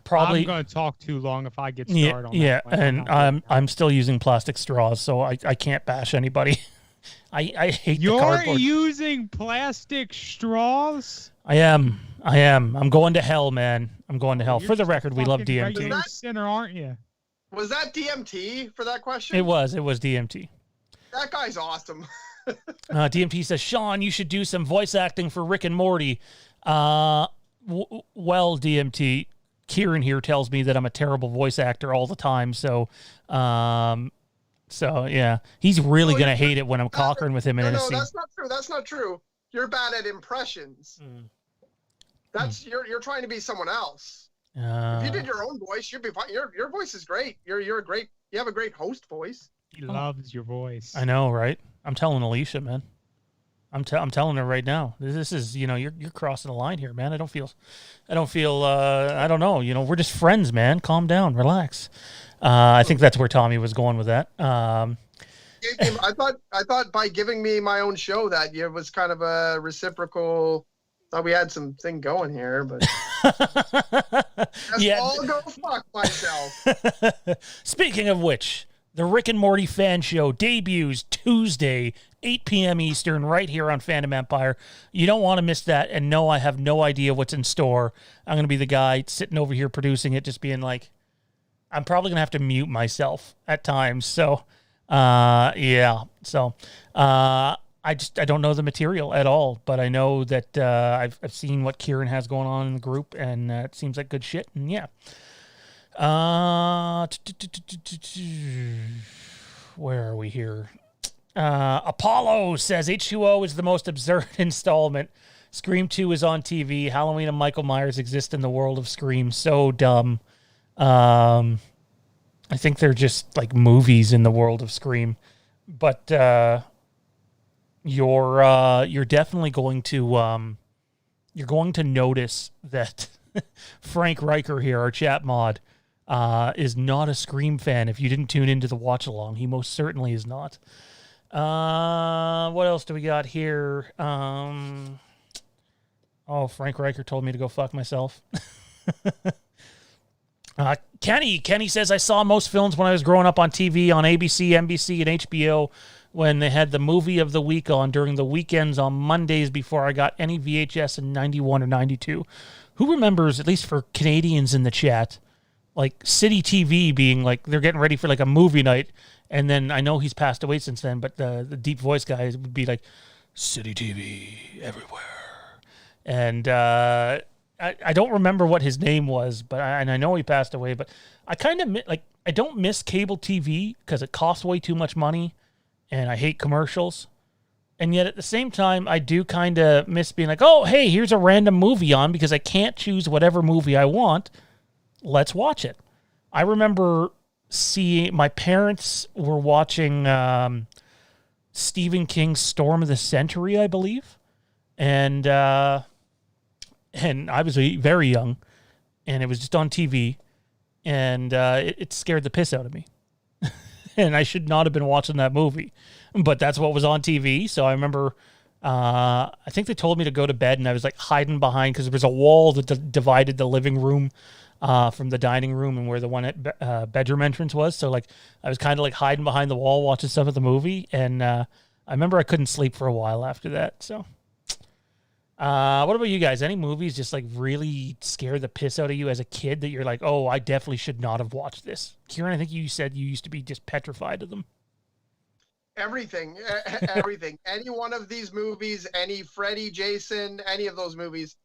probably. I'm going to talk too long if I get started on that. Yeah, and I'm still using plastic straws, so I can't bash anybody. I hate the cardboard. You're using plastic straws? I am. I'm going to hell, man. I'm going to hell. For the record, we love DMT. You're a sinner, aren't you? Was that DMT for that question? It was DMT. That guy's awesome. DMT says, Sean, you should do some voice acting for Rick and Morty. Well, DMT, Kieran here tells me that I'm a terrible voice actor all the time. So yeah, he's really going to hate it when I'm cockering with him in a scene. No, that's not true. That's not true. You're bad at impressions. You're trying to be someone else. If you did your own voice, you'd be fine. Your voice is great. You have a great host voice. He loves your voice. I know, right? I'm telling Alicia, man. I'm telling her right now. This is, you're crossing the line here, man. I don't feel, I don't know. We're just friends, man. Calm down, relax. I think that's where Tommy was going with that. I thought by giving me my own show that it was kind of a reciprocal. Thought we had some thing going here, but I'll go fuck myself. Speaking of which, the Rick and Morty fan show debuts Tuesday, 8 p.m. Eastern, right here on Fandom Empire. You don't want to miss that. And no, I have no idea what's in store. I'm going to be the guy sitting over here producing it, just being like, I'm probably going to have to mute myself at times. So, yeah. So, I don't know the material at all, but I know that I've seen what Kieran has going on in the group, and it seems like good shit. And yeah. Where are we here? Apollo says H2O is the most absurd installment. Scream 2 is on TV. Halloween and Michael Myers exist in the world of Scream. So dumb. I think they're just like movies in the world of Scream. But you're definitely going to notice that Frank Riker here, our chat mod, is not a Scream fan. If you didn't tune into the watch along, he most certainly is not. What else do we got here? Frank Riker told me to go fuck myself. Kenny says, I saw most films when I was growing up on TV on ABC, NBC, and HBO when they had the movie of the week on during the weekends on Mondays before I got any VHS in 91 or 92. Who remembers, at least for Canadians in the chat, like City TV being like, they're getting ready for like a movie night, and then I know he's passed away since then, but the deep voice guy would be like, City TV everywhere. And I don't remember what his name was, but I know he passed away. But I kind of I don't miss cable TV because it costs way too much money, and I hate commercials. And yet at the same time, I do kind of miss being like, oh, hey, here's a random movie on because I can't choose whatever movie I want. Let's watch it. I remember seeing my parents were watching Stephen King's Storm of the Century, I believe, and I was very young, and it was just on TV, and it scared the piss out of me. And I should not have been watching that movie, but that's what was on TV. So I remember, I think they told me to go to bed, and I was like hiding behind because there was a wall that divided the living room from the dining room and where the one bedroom entrance was. So like I was kind of like hiding behind the wall watching some of the movie, and I remember I couldn't sleep for a while after that. So. What about you guys? Any movies just like really scare the piss out of you as a kid that you're like, oh, I definitely should not have watched this? Kieran, I think you said you used to be just petrified of them. Everything. Any one of these movies, any Freddy, Jason, any of those movies.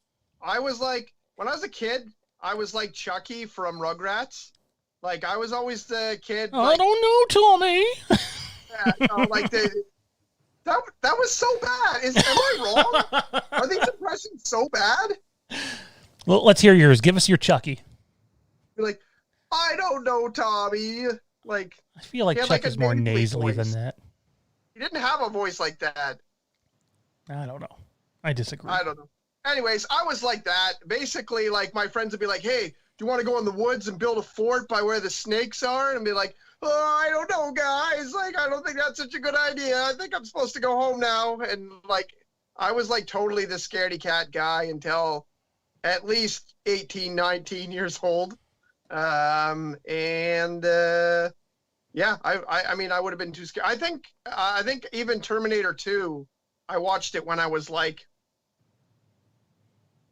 I was like, when I was a kid, I was like Chucky from Rugrats. Like, I was always the kid. I don't know, Tommy. Like That was so bad. Am I wrong? Are these impressions so bad? Well, let's hear yours. Give us your Chucky. You're like, I don't know, Tommy. Like, I feel like Chucky's more nasally than that. He didn't have a voice like that. I don't know. I disagree. I don't know. Anyways, I was like that. Basically, like, my friends would be like, hey, do you want to go in the woods and build a fort by where the snakes are? And I'd be like, oh, I don't know, guys. Like, I don't think that's such a good idea. I think I'm supposed to go home now. And, like, I was, like, totally the scaredy cat guy until at least 18, 19 years old. Yeah, I mean, I would have been too scared. I think even Terminator 2, I watched it when I was, like,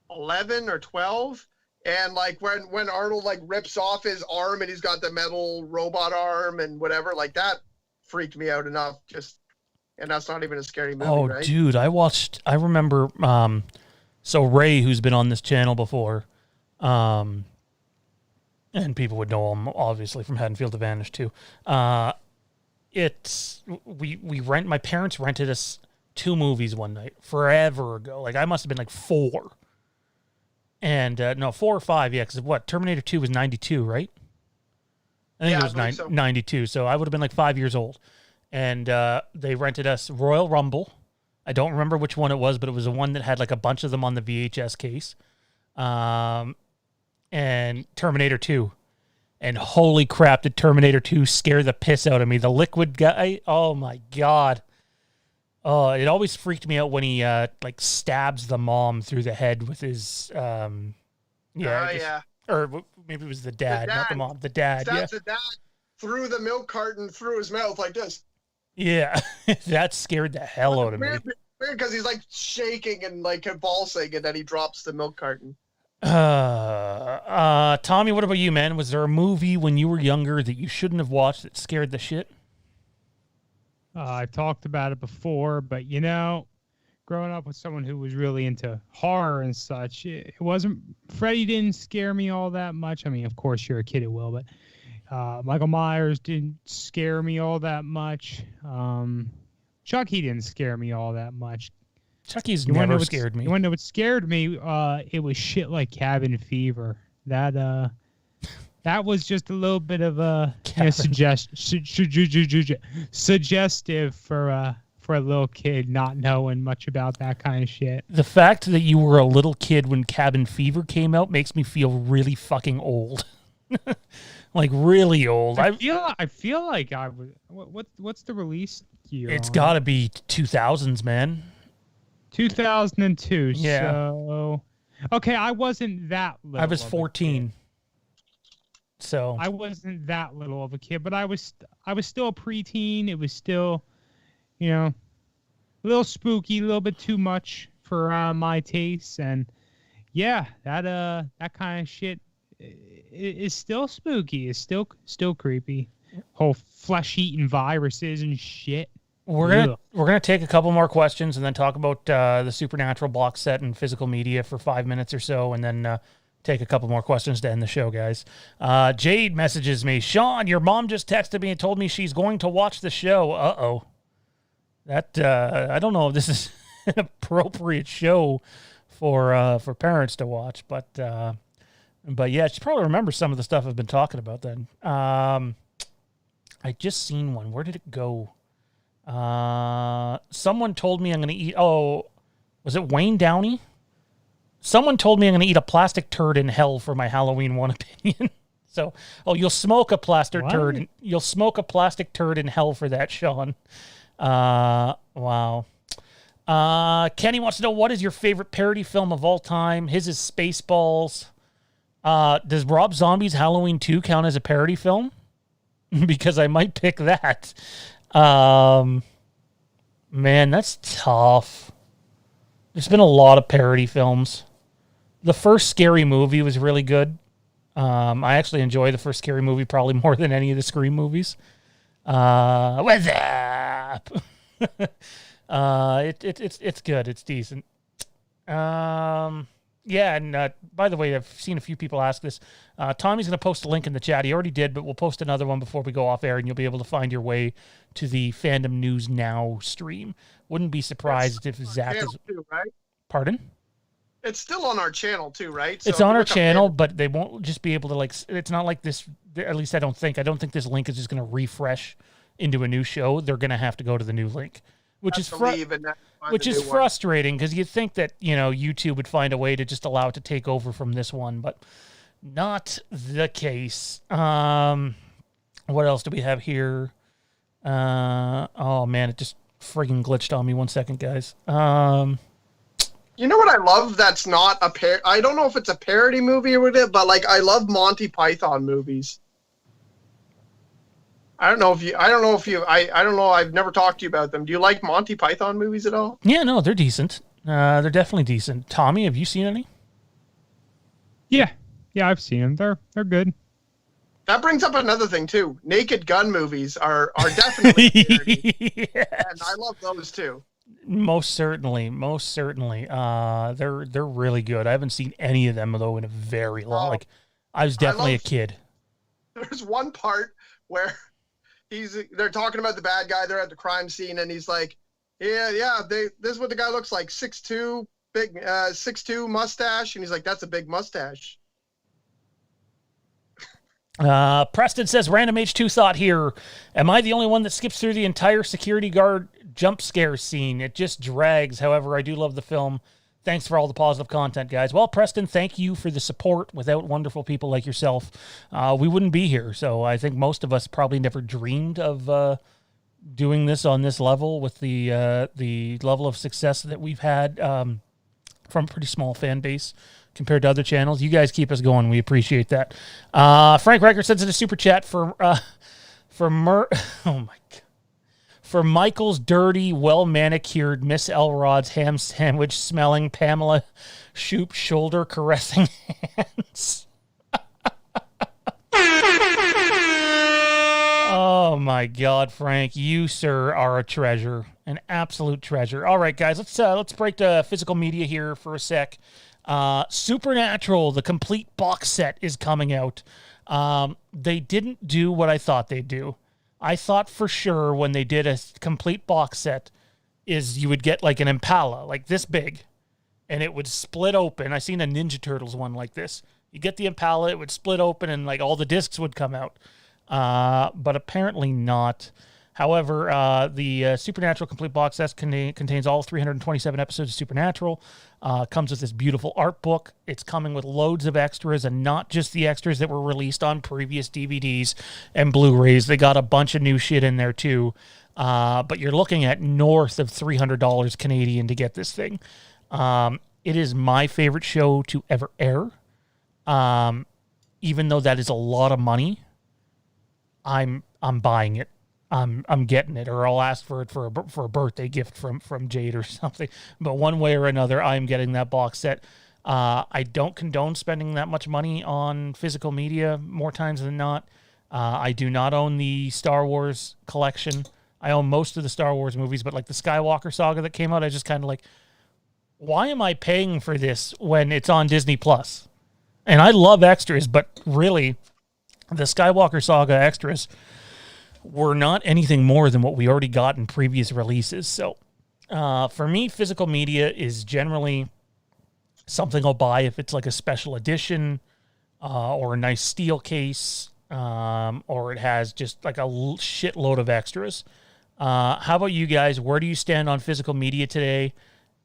11 or 12. And like when Arnold like rips off his arm and he's got the metal robot arm and whatever, like that freaked me out enough. And that's not even a scary movie, right? Dude, I remember, so Ray, who's been on this channel before, and people would know him obviously from Haddonfield Advantage too. My parents rented us 2 movies one night forever ago. Like I must have been like 4. And, 4 or 5, yeah, because Terminator 2 was 92, right? I think it was 92, so I would have been like 5 years old. And they rented us Royal Rumble. I don't remember which one it was, but it was the one that had like a bunch of them on the VHS case. And Terminator 2. And holy crap, did Terminator 2 scare the piss out of me. The liquid guy, oh my God. Oh, it always freaked me out when he like stabs the mom through the head with his or maybe it was the dad, not the mom, the dad. Stabs the dad through the milk carton through his mouth like this. Yeah, that scared the hell out of me. Weird because he's like shaking and like convulsing, and then he drops the milk carton. Tommy, what about you, man? Was there a movie when you were younger that you shouldn't have watched that scared the shit? I talked about it before, but growing up with someone who was really into horror and such, it wasn't. Freddy didn't scare me all that much. I mean, of course, you're a kid, it will, but Michael Myers didn't scare me all that much. Chucky didn't scare me all that much. Chucky's never scared me. You want to know what scared me? It was shit like Cabin Fever. That was just a little bit of a suggestive for a little kid not knowing much about that kind of shit. The fact that you were a little kid when Cabin Fever came out makes me feel really fucking old. like really old. I feel like I was. What's the release year? It's on got to be 2000s, man. 2002. Yeah. So, okay, I wasn't that little. I was 14. So I wasn't that little of a kid, but I was still a preteen. It was still, a little spooky, a little bit too much for my tastes, and yeah, that kind of shit is still spooky. It's still creepy. Whole flesh-eating viruses and shit. we're gonna take a couple more questions and then talk about the Supernatural box set and physical media for 5 minutes or so, and then take a couple more questions to end the show, guys. Jade messages me, Sean, your mom just texted me and told me she's going to watch the show. Uh-oh. That I don't know if this is an appropriate show for parents to watch, but yeah, she probably remembers some of the stuff I've been talking about then. I just seen one. Where did it go? Someone told me I'm going to eat... Oh, was it Wayne Downey? Someone told me I'm going to eat a plastic turd in hell for my Halloween 1 opinion. So, you'll smoke a plastic turd. You'll smoke a plastic turd in hell for that, Sean. Wow. Kenny wants to know, what is your favorite parody film of all time? His is Spaceballs. Does Rob Zombie's Halloween 2 count as a parody film? Because I might pick that. Man, that's tough. There's been a lot of parody films. The first Scary Movie was really good. I actually enjoy the first Scary Movie probably more than any of the Scream movies. What's up? It's good. It's decent. Yeah, and by the way, I've seen a few people ask this. Tommy's going to post a link in the chat. He already did, but we'll post another one before we go off air, and you'll be able to find your way to the Fandom News Now stream. Wouldn't be surprised if Zach is... Too, right? Pardon? It's still on our channel too, right? So it's on our channel, but they won't just be able to, like... It's not like this... At least I don't think this link is just going to refresh into a new show. They're going to have to go to the new link. Which is frustrating, because you'd think that, YouTube would find a way to just allow it to take over from this one, but not the case. What else do we have here? Oh man, it just friggin' glitched on me. 1 second, guys. You know what I love? That's not a I don't know if it's a parody movie or whatever, but like I love Monty Python movies. I don't know. I've never talked to you about them. Do you like Monty Python movies at all? Yeah, no, they're decent. They're definitely decent. Tommy, have you seen any? Yeah, I've seen them. They're good. That brings up another thing too. Naked Gun movies are definitely parody. Yes. And I love those too. Most certainly. They're really good. I haven't seen any of them though in a very long. I was definitely a kid. There's one part where they're talking about the bad guy. They're at the crime scene, and he's like, "Yeah, this is what the guy looks like. 6'2", big 6'2", mustache." And he's like, "That's a big mustache." Preston says, "Random H2 thought here. Am I the only one that skips through the entire security guard jump scare scene? It just drags. However, I do love the film. Thanks for all the positive content, guys." Well, Preston, thank you for the support. Without wonderful people like yourself, we wouldn't be here. So I think most of us probably never dreamed of doing this on this level with the level of success that we've had from a pretty small fan base compared to other channels. You guys keep us going. We appreciate that. Frank Reicher sends in a super chat for oh my God. For Michael's dirty, well-manicured Miss Elrod's ham sandwich smelling Pamela Shoop shoulder caressing hands. Oh my God, Frank, you, sir, are a treasure, an absolute treasure. All right, guys, let's break the physical media here for a sec. Supernatural, the complete box set, is coming out. They didn't do what I thought they'd do. I thought for sure when they did a complete box set is you would get like an Impala, like this big, and it would split open. I seen a Ninja Turtles one like this. You get the Impala, it would split open, and like all the discs would come out. But apparently not. However, the Supernatural Complete Box Set contains all 327 episodes of Supernatural. Comes with this beautiful art book. It's coming with loads of extras, and not just the extras that were released on previous DVDs and Blu-rays. They got a bunch of new shit in there too. But you're looking at north of $300 Canadian to get this thing. It is my favorite show to ever air. Even though that is a lot of money, I'm buying it. I'm getting it, or I'll ask for it for a birthday gift from Jade or something. But one way or another, I'm getting that box set. I don't condone spending that much money on physical media more times than not. I do not own the Star Wars collection. I own most of the Star Wars movies, but like the Skywalker saga that came out, I just kind of like, why am I paying for this when it's on Disney Plus? And I love extras, but really, the Skywalker saga extras were not anything more than what we already got in previous releases. So for me, physical media is generally something I'll buy if it's like a special edition or a nice steel case, or it has just like a shitload of extras. How about you guys? Where do you stand on physical media today?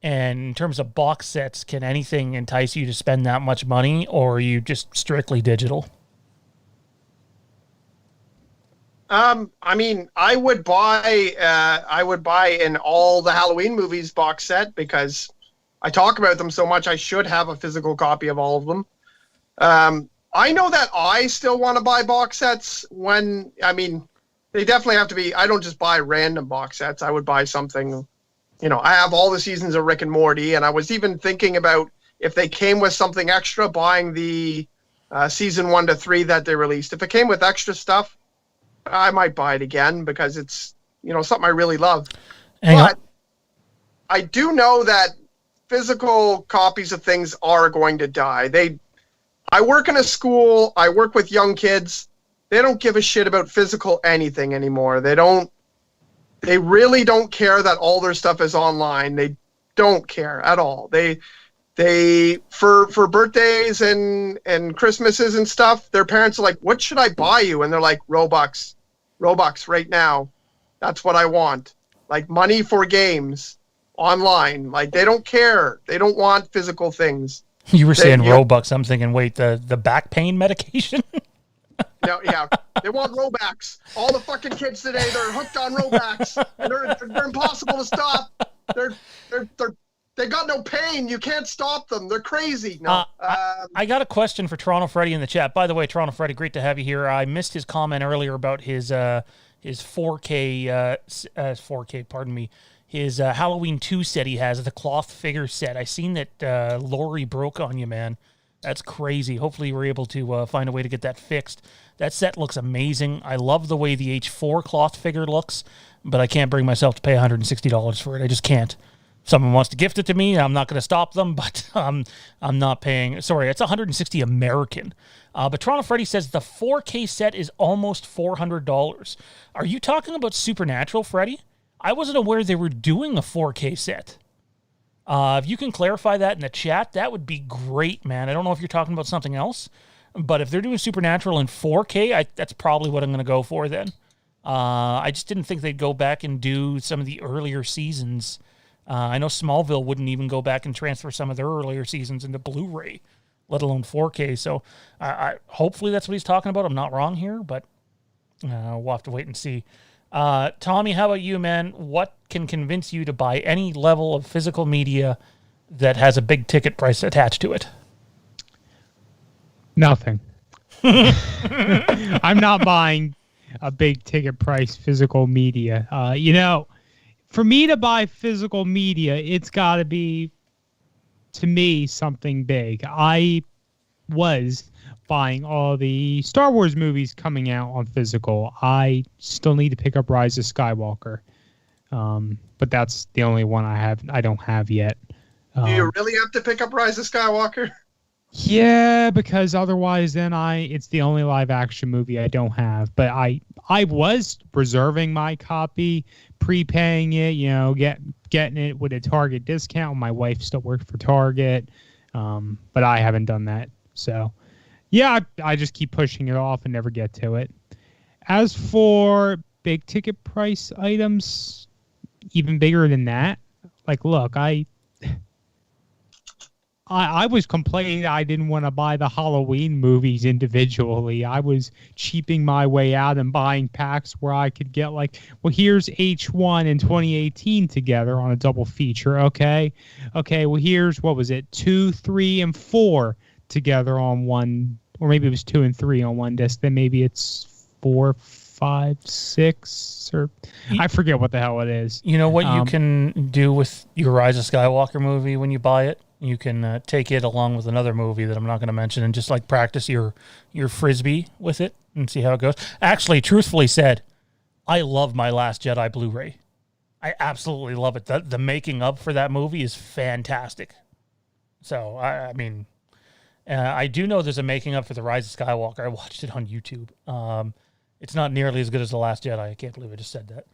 And in terms of box sets, can anything entice you to spend that much money, or are you just strictly digital? I mean, I would buy in all the Halloween movies box set because I talk about them so much. I should have a physical copy of all of them. I know that I still want to buy box sets they definitely have to be. I don't just buy random box sets. I would buy something, I have all the seasons of Rick and Morty, and I was even thinking about if they came with something extra, buying the season 1 to 3 that they released. If it came with extra stuff, I might buy it again because it's, something I really love. But I do know that physical copies of things are going to die. I work in a school. I work with young kids. They don't give a shit about physical anything anymore. They really don't care that all their stuff is online. They don't care at all. They for birthdays and Christmases and stuff, their parents are like, "What should I buy you?" And they're like, Robux right now. That's what I want. Like money for games online. Like they don't care. They don't want physical things. You were saying Robux. I'm thinking, wait, the back pain medication? No, yeah. They want Robux. All the fucking kids today, they're hooked on Robux. And they're impossible to stop. They got no pain. You can't stop them. They're crazy. No. I got a question for Toronto Freddy in the chat. By the way, Toronto Freddy, great to have you here. I missed his comment earlier about his 4K, pardon me, his Halloween 2 set he has, the cloth figure set. I seen that Lori broke on you, man. That's crazy. Hopefully you were able to find a way to get that fixed. That set looks amazing. I love the way the H4 cloth figure looks, but I can't bring myself to pay $160 for it. I just can't. If someone wants to gift it to me, I'm not going to stop them, but I'm not paying. Sorry, it's $160 American. But Toronto Freddy says the 4K set is almost $400. Are you talking about Supernatural, Freddy? I wasn't aware they were doing a 4K set. If you can clarify that in the chat, that would be great, man. I don't know if you're talking about something else, but if they're doing Supernatural in 4K, that's probably what I'm going to go for then. I just didn't think they'd go back and do some of the earlier seasons. I know Smallville wouldn't even go back and transfer some of their earlier seasons into Blu-ray, let alone 4K. So hopefully that's what he's talking about. I'm not wrong here, but we'll have to wait and see. Tommy, how about you, man? What can convince you to buy any level of physical media that has a big ticket price attached to it? Nothing. I'm not buying a big ticket price physical media. For me to buy physical media, it's got to be, to me, something big. I was buying all the Star Wars movies coming out on physical. I still need to pick up Rise of Skywalker, but that's the only one I don't have yet. Do you really have to pick up Rise of Skywalker? Yeah, because otherwise then it's the only live action movie I don't have. But I was reserving my copy, prepaying it, getting it with a Target discount. My wife still works for Target, but I haven't done that. So, yeah, I just keep pushing it off and never get to it. As for big ticket price items, even bigger than that. Like, look, I was complaining that I didn't want to buy the Halloween movies individually. I was cheaping my way out and buying packs where I could get like, well, here's H1 and 2018 together on a double feature. Okay. Well, here's, what was it? 2, 3, and 4 together on one, or maybe it was 2 and 3 on one disc. Then maybe it's 4, 5, 6, or I forget what the hell it is. You know what you can do with your Rise of Skywalker movie when you buy it? You can take it along with another movie that I'm not going to mention and just like practice your frisbee with it and see how it goes. Actually, truthfully said, I love my Last Jedi Blu-ray. I absolutely love it. The making of for that movie is fantastic. So, I mean, I do know there's a making of for The Rise of Skywalker. I watched it on YouTube. It's not nearly as good as The Last Jedi. I can't believe I just said that.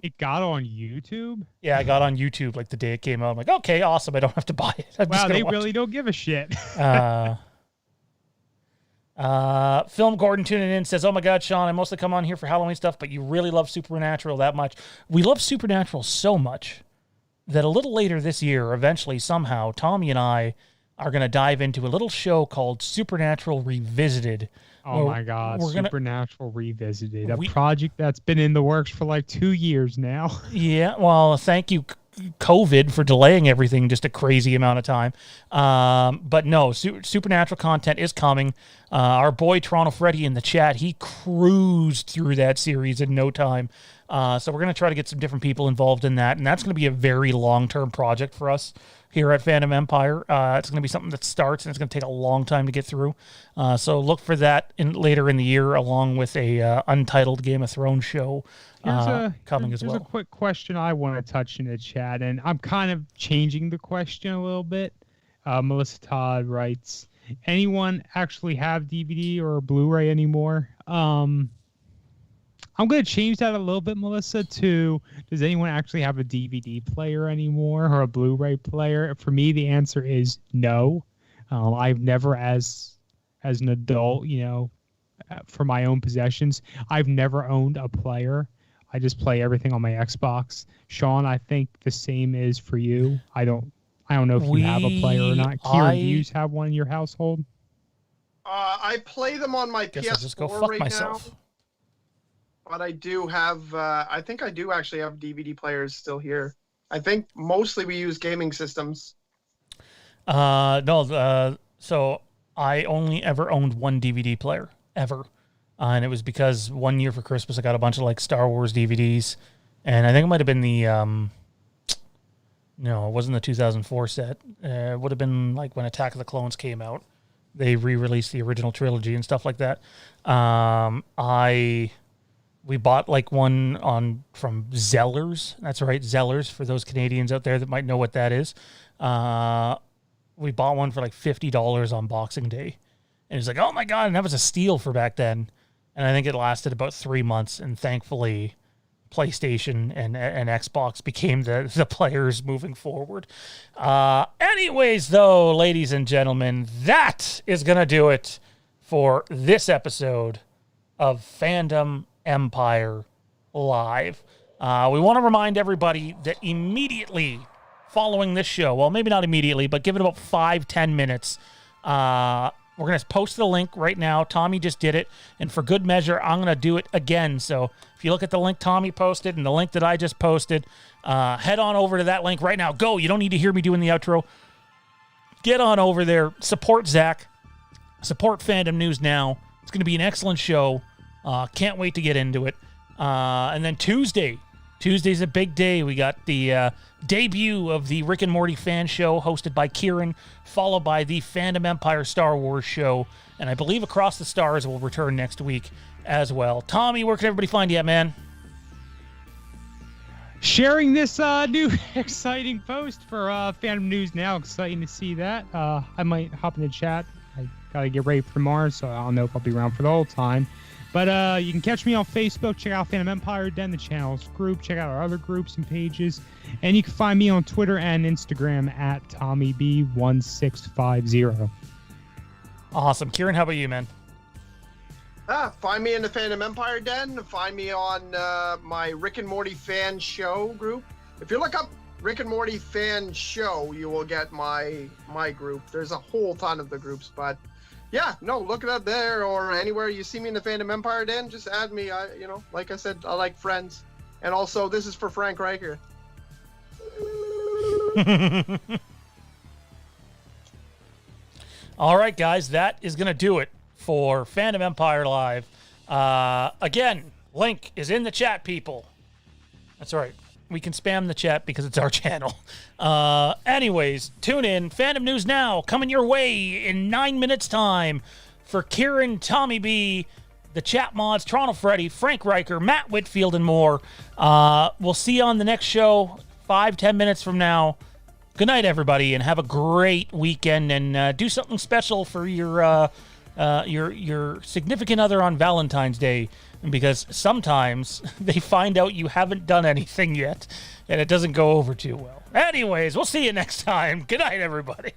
It got on YouTube? Yeah, I got on YouTube like the day it came out. I'm like, okay, awesome. I don't have to buy it. Wow, they really don't give a shit. Film Gordon tuning in says, oh my God, Sean, I mostly come on here for Halloween stuff, but you really love Supernatural that much. We love Supernatural so much that a little later this year, eventually, somehow, Tommy and I are going to dive into a little show called Supernatural Revisited. Oh my God, Supernatural Revisited, a project that's been in the works for like 2 years now. Yeah, well, thank you, COVID, for delaying everything just a crazy amount of time. But no, Supernatural content is coming. Our boy Toronto Freddy in the chat, he cruised through that series in no time. So we're going to try to get some different people involved in that, and that's going to be a very long-term project for us here at Fandom Empire. It's going to be something that starts, and it's going to take a long time to get through. So look for that later in the year, along with a untitled Game of Thrones show coming as well. There's a quick question I want to touch in the chat, and I'm kind of changing the question a little bit. Melissa Todd writes, anyone actually have DVD or Blu-ray anymore? I'm going to change that a little bit, Melissa, to does anyone actually have a DVD player anymore or a Blu-ray player? For me, the answer is no. I've never, as an adult, for my own possessions, I've never owned a player. I just play everything on my Xbox. Sean, I think the same is for you. I don't know if you have a player or not. Kieran, do you have one in your household? I play them on my PS4 I'll just go fuck right myself. now. But I do have, I think I do actually have DVD players still here. I think mostly we use gaming systems. No, so I only ever owned one DVD player, ever. And it was because one year for Christmas I got a bunch of like Star Wars DVDs. And I think it might have been the, no, it wasn't the 2004 set. It would have been like when Attack of the Clones came out. They re-released the original trilogy and stuff like that. We bought like one from Zellers. That's right, Zellers, for those Canadians out there that might know what that is. We bought one for like $50 on Boxing Day. And it was like, oh my God, and that was a steal for back then. And I think it lasted about 3 months. And thankfully, PlayStation and Xbox became the players moving forward. Anyways, though, ladies and gentlemen, that is going to do it for this episode of Fandom Empire Live. We want to remind everybody that immediately following this show, well, maybe not immediately, but give it about 5-10 minutes, we're going to post the link right now. Tommy just did it, and for good measure, I'm going to do it again. So if you look at the link Tommy posted and the link that I just posted, head on over to that link right now. Go. You don't need to hear me doing the outro. Get on over there. Support Zach. Support Fandom News Now. It's going to be an excellent show. Can't wait to get into it. And then Tuesday's a big day. We got the debut of the Rick and Morty fan show hosted by Kieran, followed by the Fandom Empire Star Wars show. And I believe Across the Stars will return next week as well. Tommy, where can everybody find you at, man? Sharing this new exciting post for Fandom News Now. Exciting to see that. I might hop in the chat. I got to get ready for tomorrow, so I don't know if I'll be around for the whole time. But you can catch me on Facebook. Check out Fandom Empire, Den, the channel's group. Check out our other groups and pages. And you can find me on Twitter and Instagram at TommyB1650. Awesome. Kieran, how about you, man? Find me in the Fandom Empire Den. Find me on my Rick and Morty fan show group. If you look up Rick and Morty fan show, you will get my group. There's a whole ton of the groups, but yeah, no, look it up there or anywhere you see me in the Fandom Empire Den. Just add me. Like I said, I like friends. And also, this is for Frank Riker. All right, guys, that is going to do it for Fandom Empire Live. Again, link is in the chat, people. That's right. We can spam the chat because it's our channel. Anyways, tune in. Fandom News Now coming your way in 9 minutes' time for Kieran, Tommy B, the Chat Mods, Toronto Freddy, Frank Riker, Matt Whitfield, and more. We'll see you on the next show 5-10 minutes from now. Good night, everybody, and have a great weekend, and do something special for your significant other on Valentine's Day, because sometimes they find out you haven't done anything yet, and it doesn't go over too well. Anyways, we'll see you next time. Good night, everybody.